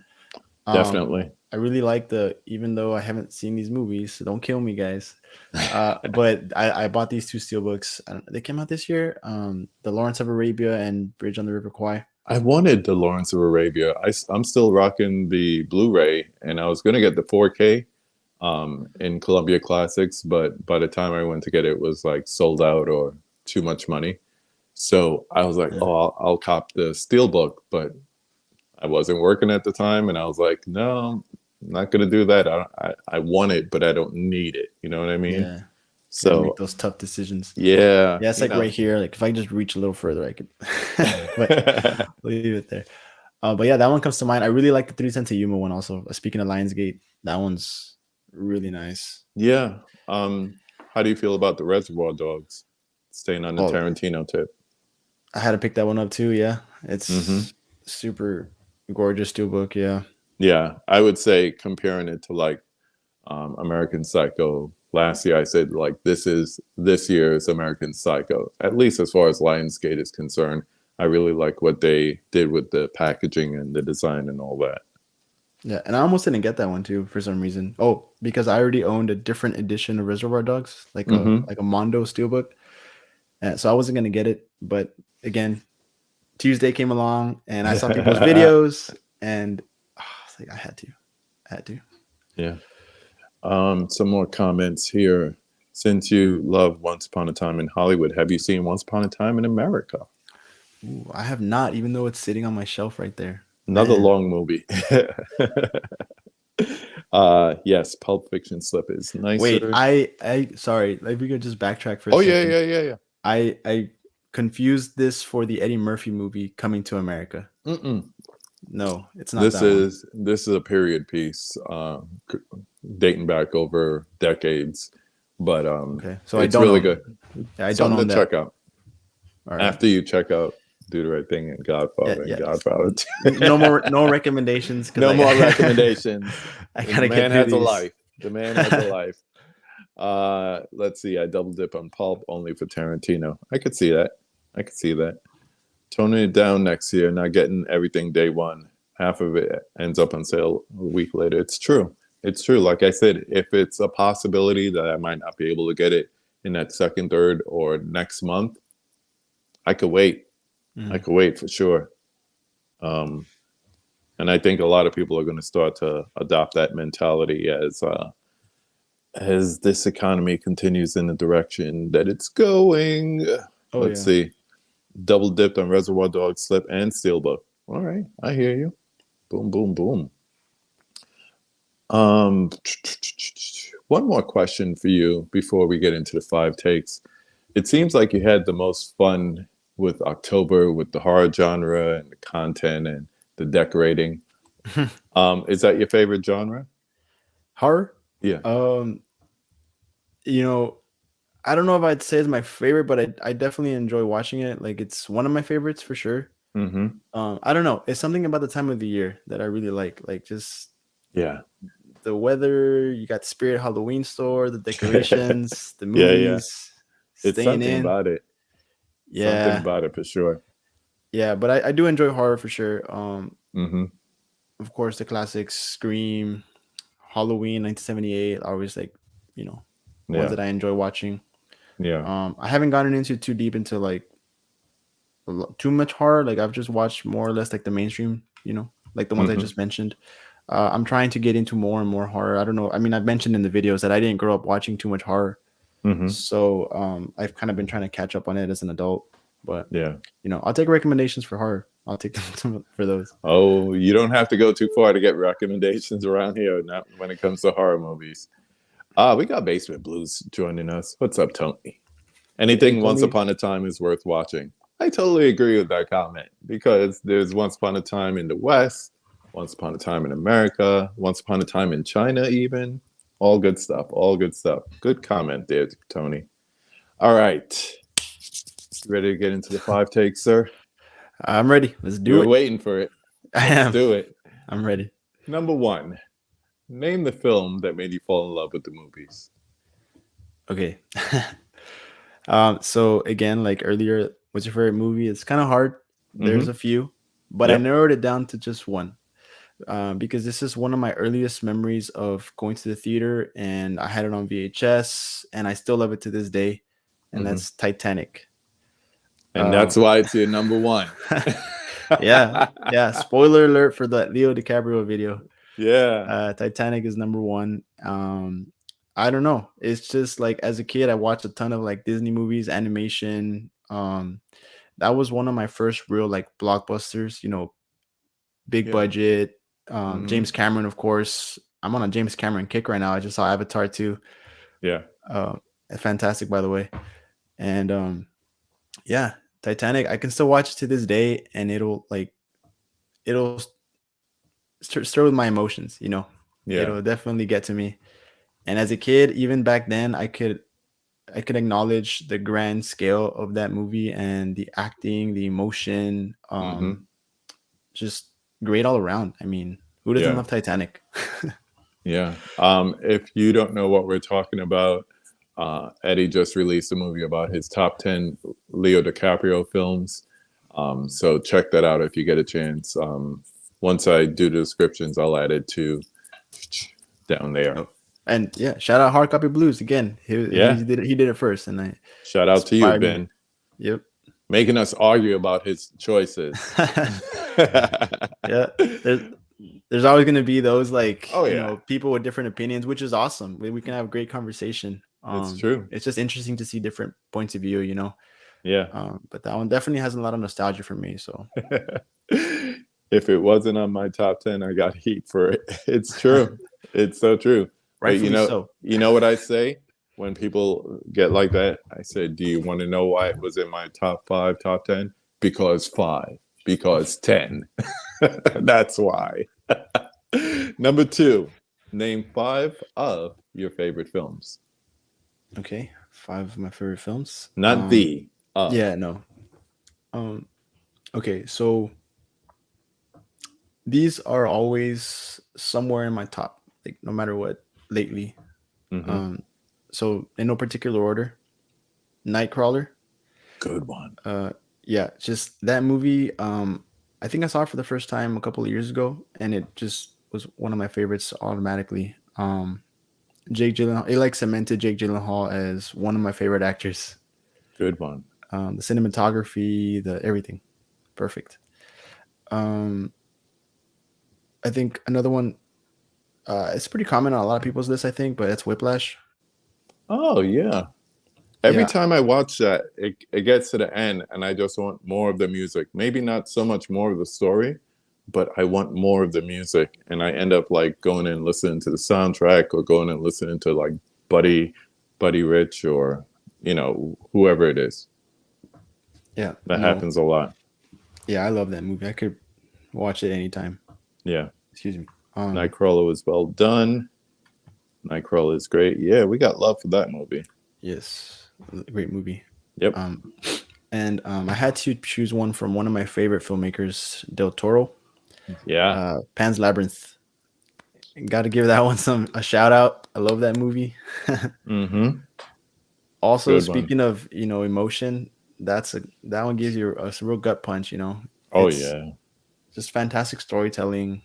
Definitely. I really like even though I haven't seen these movies, so don't kill me, guys. But I bought these two steelbooks. They came out this year. The Lawrence of Arabia and Bridge on the River Kwai. I wanted the Lawrence of Arabia. I'm still rocking the Blu-ray, and I was going to get the 4K in Columbia Classics, but by the time I went to get it, it was like sold out or too much money. So I was like, I'll cop the steelbook, but I wasn't working at the time, and I was like, no, I'm not going to do that. I want it, but I don't need it. You know what I mean? Yeah. So make those tough decisions. Yeah. Yeah, it's like right here. Like if I just reach a little further, I could. But leave it there. But yeah, that one comes to mind. I really like the 3 Cents a Yuma one also. Speaking of Lionsgate, that one's really nice. Yeah. How do you feel about the Reservoir Dogs? Staying on the Tarantino tip. I had to pick that one up too. Yeah, it's super gorgeous steelbook. Yeah. Yeah, I would say comparing it to like American Psycho. Last year, I said like this year's American Psycho. At least as far as Lionsgate is concerned, I really like what they did with the packaging and the design and all that. Yeah, and I almost didn't get that one too for some reason. Oh, because I already owned a different edition of Reservoir Dogs, like a Mondo steelbook. So I wasn't gonna get it, but again, Tuesday came along and I saw people's videos, and I was like, I had to. Yeah. Some more comments here. Since you love Once Upon a Time in Hollywood, have you seen Once Upon a Time in America? Ooh, I have not, even though it's sitting on my shelf right there. Another long movie. Yes, Pulp Fiction slip is nicer. Wait, I sorry, like we could just backtrack for a second. Yeah. I confused this for the Eddie Murphy movie Coming to America. No, it's not. This is a period piece, dating back over decades. But okay, so it's really good. Yeah, I don't know. Check out. All right. After you check out Do the Right Thing and Godfather and Godfather 2. no recommendations. No more recommendations. I gotta the man get has these. a life. The man has a life. Let's see. I double dip on Pulp only for Tarantino. I could see that. Toning it down next year, not getting everything day one. Half of it ends up on sale a week later. It's true. Like I said, if it's a possibility that I might not be able to get it in that second, third, or next month, I could wait. I could wait for sure. And I think a lot of people are going to start to adopt that mentality as this economy continues in the direction that it's going. Let's see. Double dipped on Reservoir Dogs, slip, and steelbook. All right, I hear you. Boom, boom, boom. One more question for you before we get into the 5 takes. It seems like you had the most fun with October, with the horror genre and the content and the decorating. Is that your favorite genre? Horror? Yeah. I don't know if I'd say it's my favorite, but I definitely enjoy watching it. Like it's one of my favorites for sure. I don't know. It's something about the time of the year that I really like. Like just Yeah. The weather, you got the Spirit Halloween store, the decorations, the Yeah, movies, it's staying something in. about it. Yeah. Something about it for sure. Yeah, but I do enjoy horror for sure. Mm-hmm. Of course, the classics, Scream, Halloween, 1978, always like, ones Yeah. that I enjoy watching. Yeah. I haven't gotten into too deep into like too much horror. Like I've just watched more or less like the mainstream, like the ones I just mentioned. I'm trying to get into more and more horror. I don't know. I mean, I've mentioned in the videos that I didn't grow up watching too much horror. So I've kind of been trying to catch up on it as an adult. But yeah, I'll take recommendations for horror. I'll take them for those. Oh, you don't have to go too far to get recommendations around here. Not when it comes to horror movies. We got Basement Blues joining us. What's up, Tony? Anything Once Upon a Time is worth watching. I totally agree with that comment because there's Once Upon a Time in the West, Once Upon a Time in America, Once Upon a Time in China, even. All good stuff. All good stuff. Good comment there, Tony. All right. Ready to get into the 5 takes, sir? I'm ready. Let's do it. You're waiting for it. Let's do it. I'm ready. Number 1. Name the film that made you fall in love with the movies. Okay. So again, like earlier, what's your favorite movie? It's kind of hard. There's a few, but I narrowed it down to just one. Because this is one of my earliest memories of going to the theater, and I had it on VHS, and I still love it to this day, and that's Titanic. And that's why it's your number 1. Yeah. Spoiler alert for the Leo DiCaprio video. Yeah. Titanic is number 1. I don't know. It's just like as a kid, I watched a ton of like Disney movies, animation. That was one of my first real like blockbusters, big budget. James Cameron, of course. I'm on a James Cameron kick right now. I just saw Avatar 2. Yeah. Fantastic, by the way. And Titanic, I can still watch it to this day, and it'll stir with my emotions, It'll definitely get to me. And as a kid, even back then, I could acknowledge the grand scale of that movie and the acting, the emotion, just great all around. I mean, who doesn't love Titanic? Yeah. If you don't know what we're talking about, Eddie just released a movie about his top 10 Leo DiCaprio films. So check that out if you get a chance. Once I do the descriptions, I'll add it to down there. And shout out Hard Copy Blues again. He did it first, and shout out to you, Ben. Me. Yep, making us argue about his choices. Yeah, there's always going to be those people with different opinions, which is awesome. We can have a great conversation. It's true. It's just interesting to see different points of view, Yeah. But that one definitely has a lot of nostalgia for me. So if it wasn't on my top 10, I got heat for it. It's true. It's so true. Right. You know what I say when people get like that? I say, do you want to know why it was in my top 5, top 10? Because 5, because 10. That's why. Number 2, name 5 of your favorite films. Okay, 5 of my favorite films. Not Yeah, no. Okay, so these are always somewhere in my top, like no matter what, lately. So in no particular order. Nightcrawler. Good one. Just that movie. I think I saw it for the first time a couple of years ago, and it just was one of my favorites automatically. Jake Gyllenhaal, it cemented Jake Gyllenhaal as one of my favorite actors. Good one. The cinematography, the everything, perfect. I think another one, it's pretty common on a lot of people's list, I think, but it's Whiplash. Oh yeah. Every time I watch that, it gets to the end, and I just want more of the music. Maybe not so much more of the story, but I want more of the music, and I end up going and listening to the soundtrack, or going and listening to Buddy Rich, or whoever it is. Yeah, that happens a lot. Yeah, I love that movie. I could watch it anytime. Yeah. Excuse me. Nightcrawler was well done. Nightcrawler is great. Yeah, we got love for that movie. Yes, great movie. Yep. And I had to choose one from one of my favorite filmmakers, Del Toro. Yeah. Pan's Labyrinth. Got to give that one a shout out. I love that movie. Mm-hmm. Also, Good speaking of emotion, that one gives you a real gut punch. Oh It's yeah. just fantastic storytelling,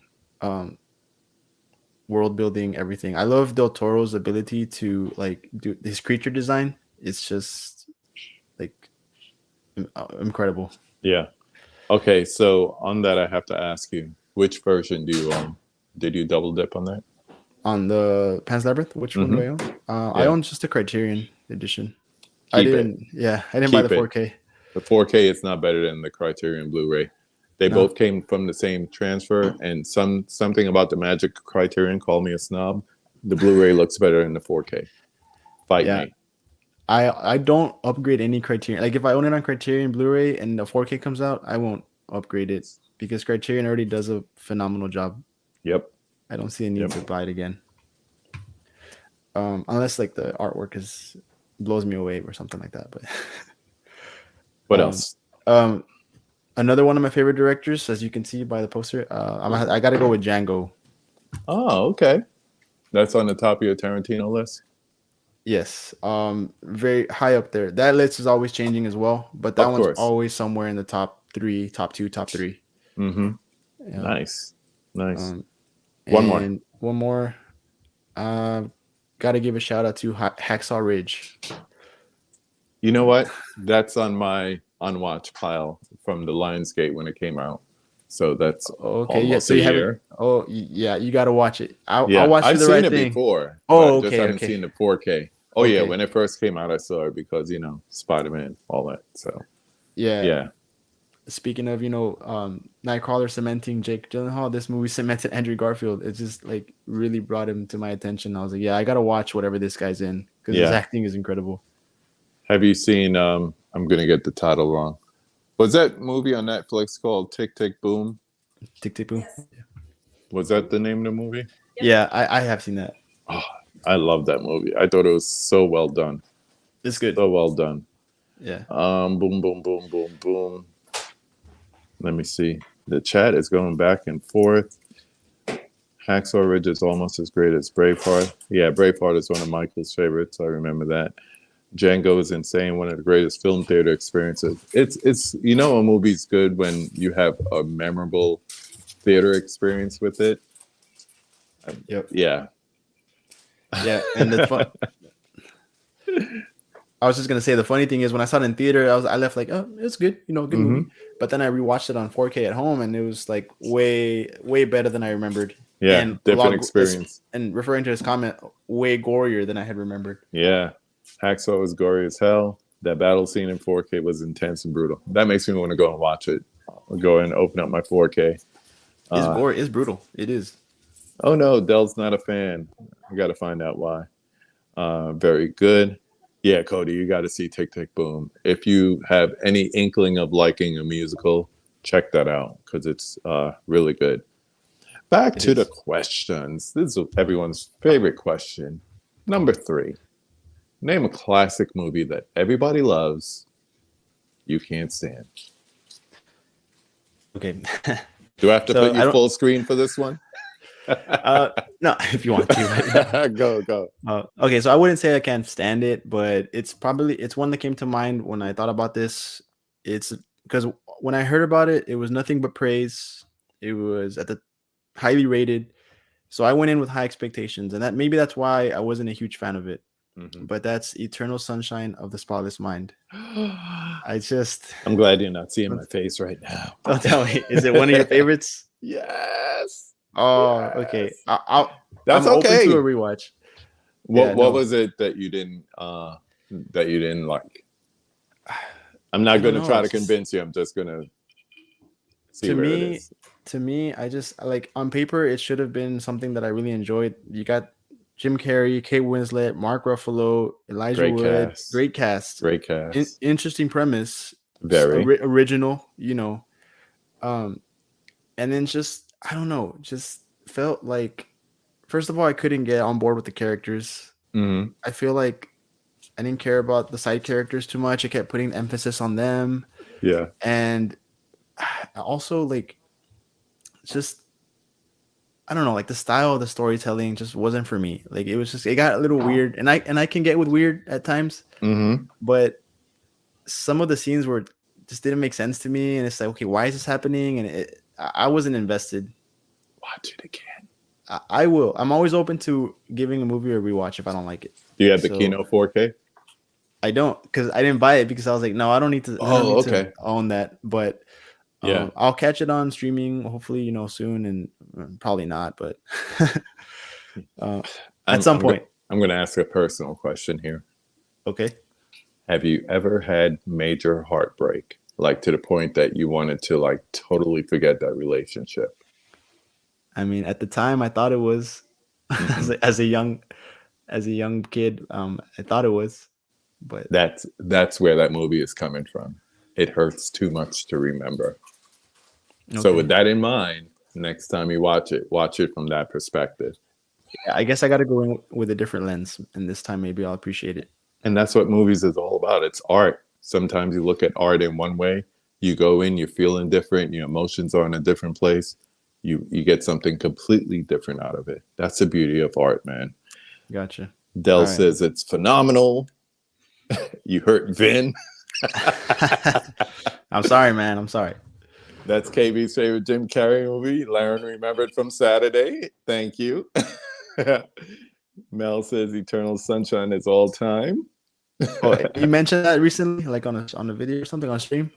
world building, everything. I love Del Toro's ability to like do his creature design. It's just like incredible. Yeah. Okay, so on that, I have to ask you, which version do you own? Did you double dip on that? On the Pan's Labyrinth, which one do I own? I own just the Criterion edition. I didn't buy the 4K. The 4K is not better than the Criterion Blu-ray. They both came from the same transfer, and something about the magic Criterion called me a snob. The Blu-ray looks better than the 4K. Fight me. I don't upgrade any Criterion. Like if I own it on Criterion Blu-ray and the 4K comes out, I won't upgrade it because Criterion already does a phenomenal job. Yep. I don't see a need to buy it again. Unless like the artwork blows me away or something like that. But what else? Another one of my favorite directors, as you can see by the poster, I got to go with Django. Oh, okay. That's on the top of your Tarantino list? Yes. Very high up there. That list is always changing as well, but that one's always somewhere in the top 3, top 2, top 3. Mm-hmm. Yeah. Nice. One more. Got to give a shout out to Hacksaw Ridge. You know what? That's on my unwatched pile from the Lionsgate when it came out. So that's almost a year. You got to watch it. I'll watch I've the seen right it thing. before. Just haven't seen the 4K. Oh yeah, when it first came out, I saw it because Spider-Man, all that. So yeah. Speaking of Nightcrawler cementing Jake Gyllenhaal, this movie cemented Andrew Garfield. It just like really brought him to my attention. I was like, I gotta watch whatever this guy's in because his acting is incredible. Have you seen? I'm gonna get the title wrong. Was that movie on Netflix called Tick Tick Boom? Tick Tick Boom. Yes. Was that the name of the movie? Yeah, I have seen that. Oh, I love that movie. I thought it was so well done. It's good. So well done. Yeah. Boom, boom, boom, boom, boom. Let me see. The chat is going back and forth. Hacksaw Ridge is almost as great as Braveheart. Yeah, Braveheart is one of Michael's favorites. I remember that. Django is insane. One of the greatest film theater experiences. It's a movie's good when you have a memorable theater experience with it. Yep. Yeah. Yeah, and the fun. I was just gonna say the funny thing is when I saw it in theater, I left like, oh, it's good, good movie. But then I rewatched it on 4K at home, and it was like way better than I remembered. Yeah, and different experience. And referring to his comment, way gorier than I had remembered. Yeah, Hacksaw was gory as hell. That battle scene in 4K was intense and brutal. That makes me want to go and watch it. I'll go and open up my 4K. It's gory. It's brutal. It is. Oh no, Dell's not a fan. I got to find out why. Very good. Yeah, Cody, you got to see Tick Tick Boom. If you have any inkling of liking a musical, check that out because it's really good. Back to the questions. This is everyone's favorite question. Number 3. Name a classic movie that everybody loves, you can't stand. Okay. Do I have to put you full screen for this one? No, if you want to. Go. Okay, so I wouldn't say I can't stand it, but it's one that came to mind when I thought about this. It's because when I heard about it, it was nothing but praise. It was at the highly rated, so I went in with high expectations, and that's why I wasn't a huge fan of it. Mm-hmm. But that's Eternal Sunshine of the Spotless Mind. I'm glad you're not seeing my face right now. Don't tell me. Is it one of your favorites? Yes. Oh, yes. Okay. That's I'm okay. Open to a rewatch. What was it that you didn't like? I'm not going to try to convince you. I'm just going to see where it is. To me, I just like on paper it should have been something that I really enjoyed. You got Jim Carrey, Kate Winslet, Mark Ruffalo, Elijah Wood. Great cast. Interesting premise. Very original, and then just I don't know, just felt like first of all I couldn't get on board with the characters. Mm-hmm. I feel like I didn't care about the side characters too much. I kept putting emphasis on them. Yeah, and also like just I don't know, like the style of the storytelling just wasn't for me. Like it got a little weird, and I can get with weird at times, but some of the scenes were just didn't make sense to me, and it's like, okay, why is this happening? And I wasn't invested. Watch it again. I will. I'm always open to giving a movie a rewatch if I don't like it. Do you have the Kino 4K? I don't, because I didn't buy it because I was like, no, I don't need to. To own that. But yeah, I'll catch it on streaming. Hopefully, soon, and probably not, but at some point. I'm going to ask a personal question here. Okay. Have you ever had major heartbreak, like to the point that you wanted to like totally forget that relationship? I mean, at the time, I thought it was. as a young kid, I thought it was. But that's where that movie is coming from. It hurts too much to remember. Okay. So with that in mind, next time you watch it from that perspective. Yeah, I guess I got to go in with a different lens, and this time maybe I'll appreciate it. And that's what movies is all about. It's art. Sometimes you look at art in one way, you go in, you're feeling different, your emotions are in a different place. You get something completely different out of it. That's the beauty of art, man. Gotcha. Dell says it's phenomenal. You hurt Vin. I'm sorry, man. I'm sorry. That's KB's favorite Jim Carrey movie. Laren remembered from Saturday. Thank you. Mel says Eternal Sunshine is all time. Oh, you mentioned that recently, like on a video or something on stream?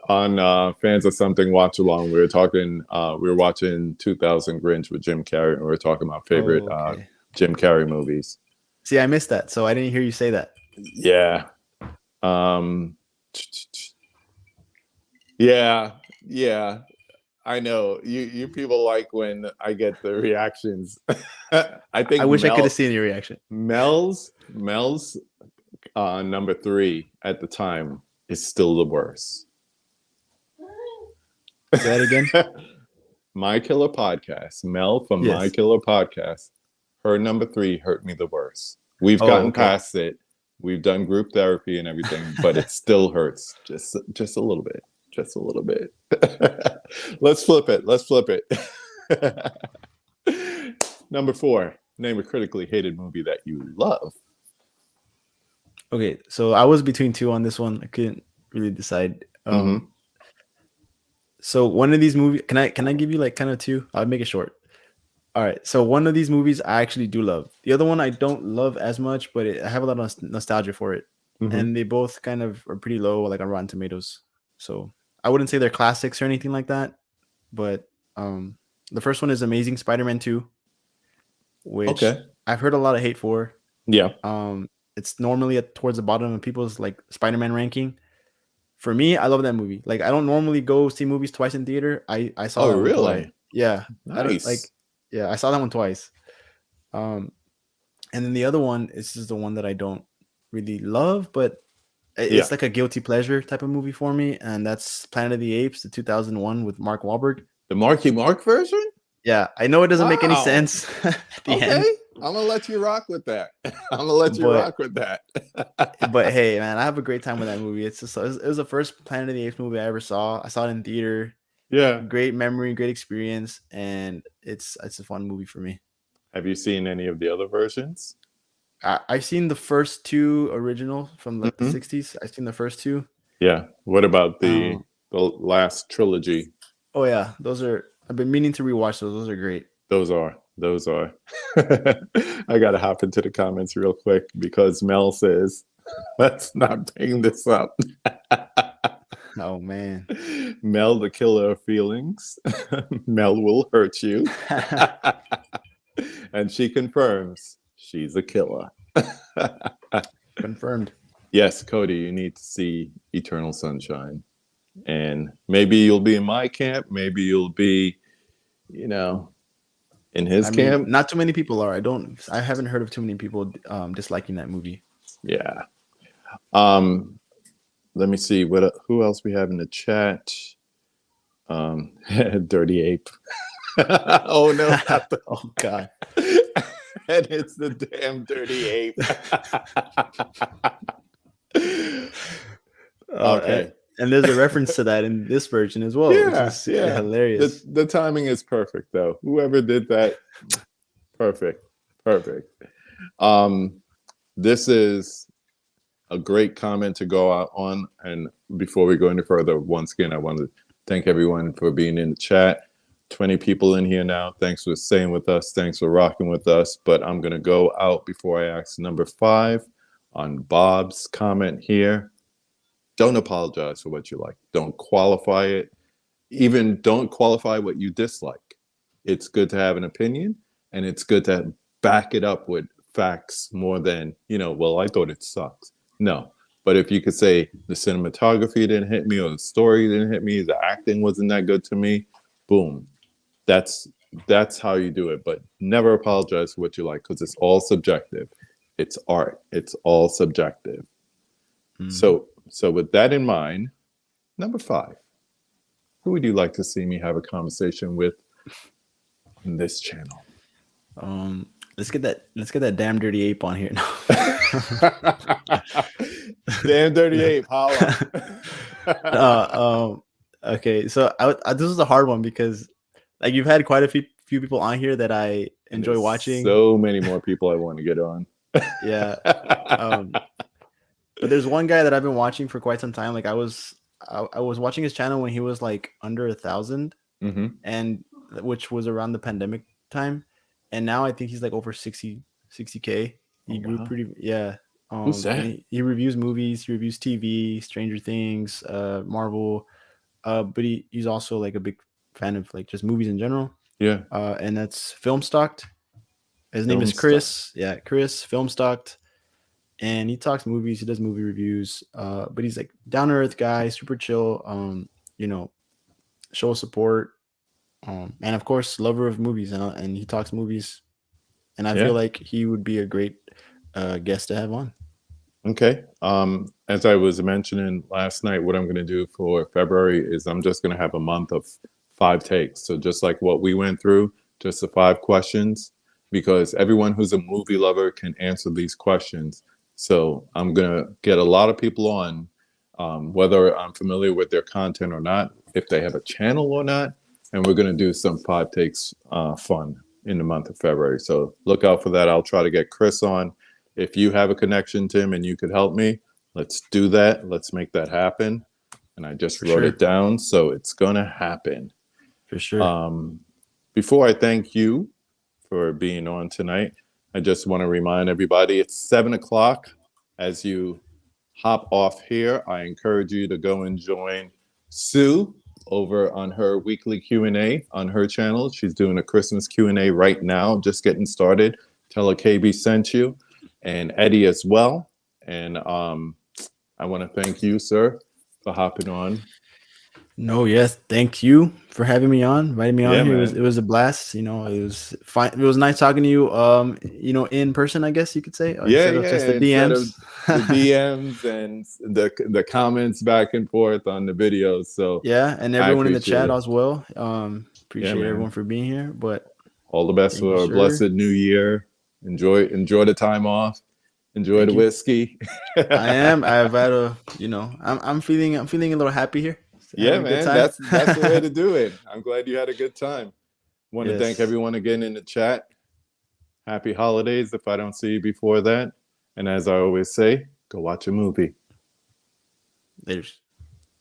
On Fans of Something Watch Along. We were watching 2000 Grinch with Jim Carrey, and we were talking about favorite Jim Carrey movies. See, I missed that, so I didn't hear you say that. Yeah. Yeah. I know. You people like when I get the reactions. I wish I could have seen your reaction. Mel's number 3 at the time is still the worst. Say that again. My Killer Podcast. Mel from My Killer Podcast. Her number 3 hurt me the worst. We've gotten past it. We've done group therapy and everything, but it still hurts just a little bit. Just a little bit. Let's flip it. Number 4. Name a critically hated movie that you love. Okay, so I was between 2 on this one. I couldn't really decide. So one of these movies, can I give you like kind of 2? I'll make it short. All right, so one of these movies I actually do love. The other one I don't love as much, but I have a lot of nostalgia for it. And they both kind of are pretty low, like on Rotten Tomatoes. So I wouldn't say they're classics or anything like that. But the first one is Amazing Spider-Man 2, which I've heard a lot of hate for. Yeah. It's normally towards the bottom of people's like Spider-Man ranking. For me, I love that movie. Like, I don't normally go see movies twice in theater. I saw that one twice. Yeah. Nice. I saw that one twice. And then the other one is just the one that I don't really love, but it's like a guilty pleasure type of movie for me. And that's Planet of the Apes, the 2001 with Mark Wahlberg. The Marky Mark version? Yeah. I know it doesn't make any sense at the end. I'm going to let you rock with that. But hey, man, I have a great time with that movie. It was the first Planet of the Apes movie I ever saw. I saw it in theater. Yeah. Great memory, great experience. And it's a fun movie for me. Have you seen any of the other versions? I've seen the first 2 original from the 60s. I've seen the first 2. Yeah. What about the last trilogy? Oh, yeah. I've been meaning to rewatch those. Those are great. Those are. I got to hop into the comments real quick because Mel says, let's not bring this up. Oh, man. Mel, the killer of feelings. Mel will hurt you. And she confirms she's a killer. Confirmed. Yes, Cody, you need to see Eternal Sunshine. And maybe you'll be in my camp. Maybe you'll be, in his camp. Not too many people are. I haven't heard of too many people disliking that movie. Yeah. Let me see who else we have in the chat. Dirty Ape. Oh no! Oh God! And it's the damn Dirty Ape. Okay. And there's a reference to that in this version as well, which is hilarious. The timing is perfect, though. Whoever did that, perfect. This is a great comment to go out on. And before we go any further, once again, I want to thank everyone for being in the chat. 20 people in here now. Thanks for staying with us. Thanks for rocking with us. But I'm going to go out before I ask number 5 on Bob's comment here. Don't apologize for what you like. Don't qualify it. Even don't qualify what you dislike. It's good to have an opinion, and it's good to back it up with facts more than, well, I thought it sucks. No. But if you could say the cinematography didn't hit me, or the story didn't hit me, the acting wasn't that good to me, boom. That's how you do it. But never apologize for what you like, because it's all subjective. It's art. It's all subjective. So with that in mind, number 5, who would you like to see me have a conversation with on this channel? Let's get that damn dirty ape on here now. Damn dirty ape, holla. Okay, so this is a hard one because like you've had quite a few people on here that I enjoy watching. So many more people I want to get on. Yeah. But there's one guy that I've been watching for quite some time. Like I was watching his channel when he was like under 1,000, and which was around the pandemic time. And now I think he's like over 60K. He grew pretty. Who's that? He reviews movies, he reviews TV, Stranger Things, Marvel. But he's also like a big fan of like just movies in general. Yeah. And that's Film Stocked. His name is Chris. Yeah, Chris Film Stocked. And he talks movies, he does movie reviews. But he's like down to earth guy, super chill, show support. And of course, lover of movies, and he talks movies. And I feel like he would be a great guest to have on. Okay. As I was mentioning last night, what I'm going to do for February is I'm just going to have a month of 5 takes. So just like what we went through, just the 5 questions, because everyone who's a movie lover can answer these questions. So I'm going to get a lot of people on, whether I'm familiar with their content or not, if they have a channel or not. And we're going to do some 5 takes fun in the month of February. So look out for that. I'll try to get Chris on. If you have a connection to him and you could help me, let's do that. Let's make that happen. And I just wrote it down, so it's going to happen. For sure. Before I thank you for being on tonight, I just want to remind everybody it's 7 o'clock. As you hop off here, I encourage you to go and join Sue over on her weekly Q&A on her channel. She's doing a Christmas Q&A right now, just getting started. Tell her KB sent you, and Eddie as well. And I want to thank you, sir, for hopping on. No, yes, thank you for having me on, inviting me on here. Man. It was a blast. It was fine. It was nice talking to you. In person, I guess you could say. Instead of just the DMs. The DMs and the comments back and forth on the videos. So yeah, and everyone in the chat as well. Appreciate everyone for being here. But all the best for a blessed new year. Enjoy the time off. Enjoy the whiskey. I am. I've had I'm feeling a little happy here. Yeah, man, that's the way to do it. I'm glad you had a good time. Want to thank everyone again in the chat. Happy holidays if I don't see you before that. And as I always say, go watch a movie. Later.